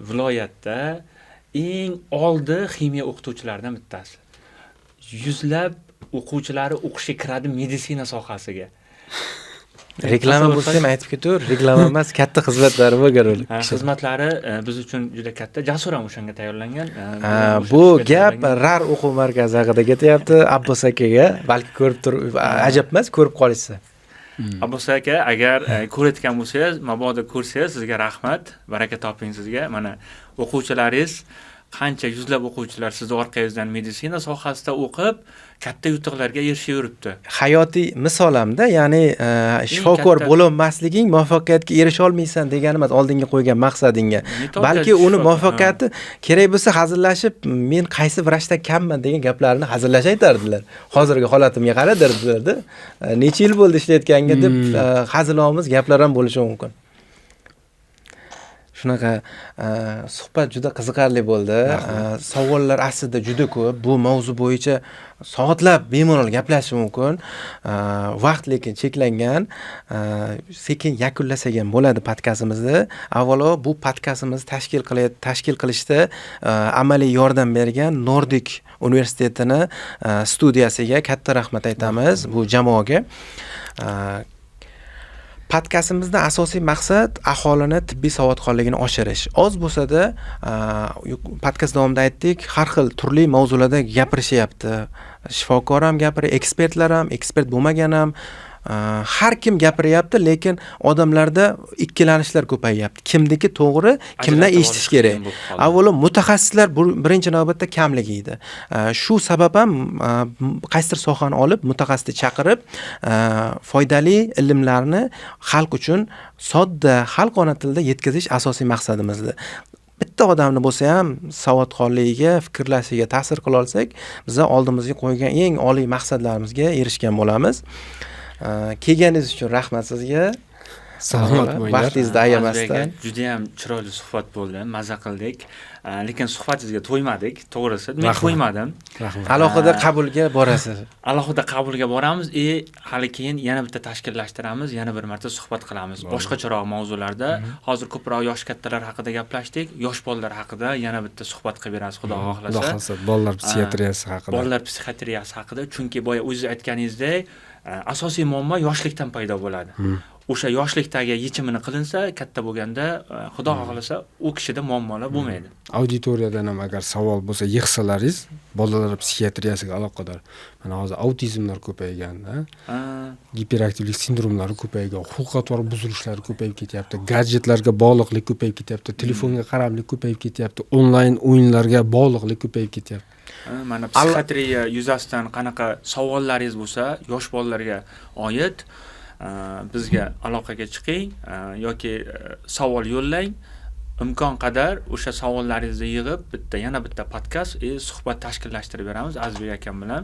viloyatda eng oldi ximiya o'qituvchilaridan bittasi. Yuzlab o'quvchilari o'qishga kiradi meditsina sohasiga. Reklama bo'lsa ham aytib ketaver. Reklama emas, katta xizmatlari bo'lgan ular. Xizmatlari biz uchun juda katta. Jasur ham o'shanga tayyorlangan. Bu gap RAR o'quv markazi haqida ketyapti. Abbos akaga balki ko'rib turib, ajab emas, ko'rib qolishsa. Abbos aka, agar ko'rayotgan bo'lsangiz, mabodo ko'rsangiz, sizga rahmat, baraka toping sizga. Mana o'quvchilaringiz qancha yuzlab o'quvchilar sizni orqangizdan meditsina sohasida o'qib, katta yutuqlarga erisha yuribdi. Hayotiy misolamda, ya'ni shifokor katta- bo'lolmasliging muvaffaqiyatga erisha olmaysan degani emas, oldinga qo'ygan maqsadingga. Balki uni muvaffaqiyati kerak bo'lsa hazillashib, men qaysi vrachda kamman degan gaplarni hazillashib aytardilar. Hozirgi holatimga qara derdilar-da. Necha yil bo'ldi ishlayotganga deb hazilomuz gaplar ham bo'lishi mumkin. Shunaqa suhbat juda qiziqarli bo'ldi. Savollar aslida juda ko'p. Bu mavzu bo'yicha soatlab bemalol gaplashish mumkin. Vaqt lekin cheklangan. Sekin yakunlasak ham bo'ladi podkastimizni. Avvalo bu podkastimizni tashkil qilishda amaliy yordam bergan Nordic universitetini studiyasiga katta rahmat aytamiz bu jamoaga. Podkastimizda asosiy maqsad aholini tibbiy savodxonligini oshirish. Oz bo'lsa-da, podkast davomida aytdik, har xil turli mavzularda gapirishyapti. Shifokor ham gapiradi, ekspertlar ham, ekspert bo'lmagan ham, har kim gapiryapti, lekin odamlarda ikkilanishlar ko'payyapti. Kimniki to'g'ri, kimdan eshitish kerak? Avvalo mutaxassislar birinchi navbatda kamligi edi. Shu sabab ham qaysidir sohani olib, mutaxassisni chaqirib, foydali ilmlarni xalq uchun sodda, xalqona tilda yetkazish asosiy maqsadimizdir. Bitta odamni bo'lsa ham savodxonligiga, fikrlashiga ta'sir qila olsak, biz oldimizga qo'ygan eng oliy maqsadlarimizga erishgan bo'lamiz. Kelganingiz uchun rahmat sizga. Salomat bo'linglar. Vaqtingizni ayamasdan. Juda ham chiroyli suhbat bo'ldi, maza qildik. Lekin suhbatingizga to'ymadik, to'g'risi. Men to'ymadim. Alohida qabulga borasiz. Alohida qabulga boramiz, hali keyin yana bitta tashkillashtiramiz, yana bir marta suhbat qilamiz. Boshqacharoq mavzularda. Hozir ko'proq yosh kattalar haqida gaplashdik, yosh bolalar haqida yana bitta suhbat qilib beramiz, xudo xohlasa. Bolalar psixiatriyasi haqida. Bolalar psixiatriyasi haqida, chunki boya o'zingiz aytganingizdek, asosiy muammo yoshlikdan paydo bo'ladi. O'sha yoshlikdagi yechimini qilinsa, katta bo'lganda, xudo xohlasa, u kishida muammolar bo'lmaydi. Auditoriyadan ham agar savol bo'lsa, yig'salaringiz, bolalar psixiatriyasiga aloqador. Mana hozir autizmlar ko'paygan, giperaktivlik sindromlari ko'paygan, xulq-atvor buzilishlari ko'payib ketyapti, gadjetlarga bog'liqlik ko'payib ketyapti, telefonga qaramlik ko'payib ketyapti, onlayn o'yinlarga bog'liqlik ko'payib ketyapti. Mana psixiatriya yuzasidan qanaqa savollaringiz bo'lsa, yosh bolalarga oid bizga aloqaga chiqing yoki savol yo'llang. Imkon qadar o'sha savollaringizni yig'ib yana bitta podkast, suhbat tashkillashtirib beramiz Azizbek akam bilan.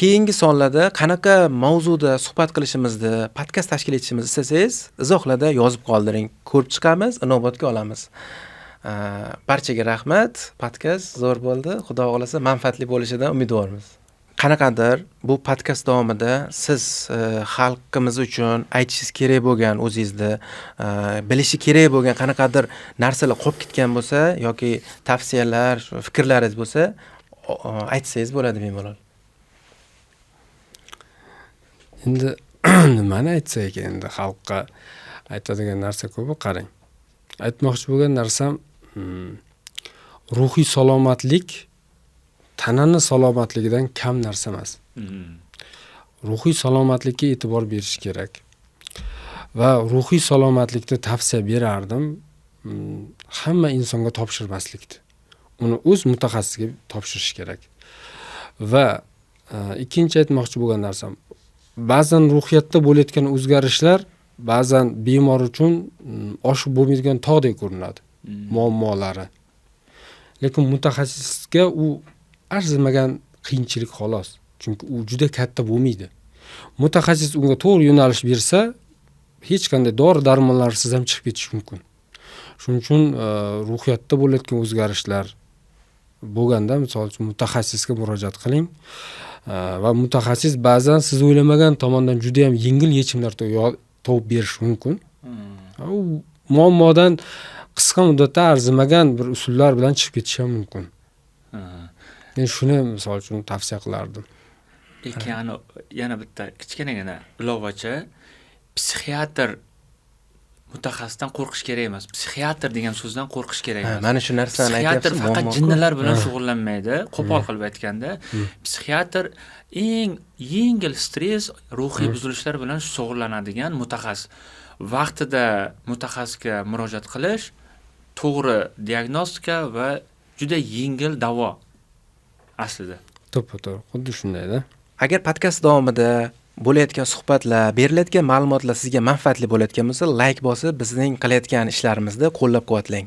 Keyingi sonlarda qanaqa mavzuda suhbat qilishimizni, podkast tashkil etishimizni istasangiz, izohlarda yozib qoldiring. Ko'rib chiqamiz, inobatga olamiz. Barchaga rahmat. Podkast zo'r bo'ldi. Xudo xolasa manfaatli bo'lishidan umidvormiz. Qanaqadir bu podkast davomida siz xalqimiz uchun aytishingiz kerak bo'lgan, o'zingizni bilishi kerak bo'lgan qanaqadir narsalar qolib ketgan bo'lsa yoki tavsiyalar, fikrlaringiz bo'lsa, aytsangiz bo'ladi bemalol. Endi nimani aytsak endi xalqqa aytadigan narsa ko'p, qarang. Aytmoqchi bo'lgan narsam ruhiy salomatlik tanani salomatligidan kam narsa emas. Ruhiy salomatlikka e'tibor berish kerak. Va ruhiy salomatlikni tavsiya berardim, hamma insonga topshirmaslikni. Uni o'z mutaxassisiga topshirish kerak. Va ikkinchi aytmoqchi bo'lgan narsam, ba'zan ruhiyatda bo'layotgan o'zgarishlar ba'zan bemor uchun oshib bo'lmaydigan tog'dek ko'rinadi, muammolari. Lekin mutaxassisga u arzimagan qiyinchilik xolos. Chunki u juda katta bo'lmaydi. Mutaxassis unga to'g'ri yo'nalish bersa, hech qanday dori-darmonlarsiz ham chiqib ketish mumkin. Shuning uchun ruhiyatda bo'layotgan o'zgarishlar bo'lganda, misol uchun mutaxassisga murojaat qiling. Va mutaxassis ba'zan siz o'ylamagan tomondan juda ham yengil yechimlar topib berish mumkin. U muammodan qisqa muddatda arzimagan bir usullar bilan chiqib ketish ham mumkin. Men shuni misol uchun tavsiya qilardim. Yana bitta kichkinagina ilovacha, psixiatr mutaxassisdan qo'rqish kerak emas. Psixiatr degan so'zdan qo'rqish kerak emas. Mana shu narsani aytyapsiz. Psixiatr faqat jinnilar bilan shug'ullanmaydi. Qo'pol qilib aytganda, psixiatr eng yengil stress, ruhiy buzilishlar bilan shug'ullanadigan mutaxassis. Vaqtida mutaxassisga murojaat qilish, to'g'ri diagnostika va juda yengil davo aslida. To'ppa-to'g'ri, xuddi shundayda. Agar podkast davomida bo'layotgan suhbatlar, berilayotgan ma'lumotlar sizga manfaatli bo'layotgan bo'lsa, like bosib, bizning qilayotgan ishlarimizda qo'llab-quvvatlang.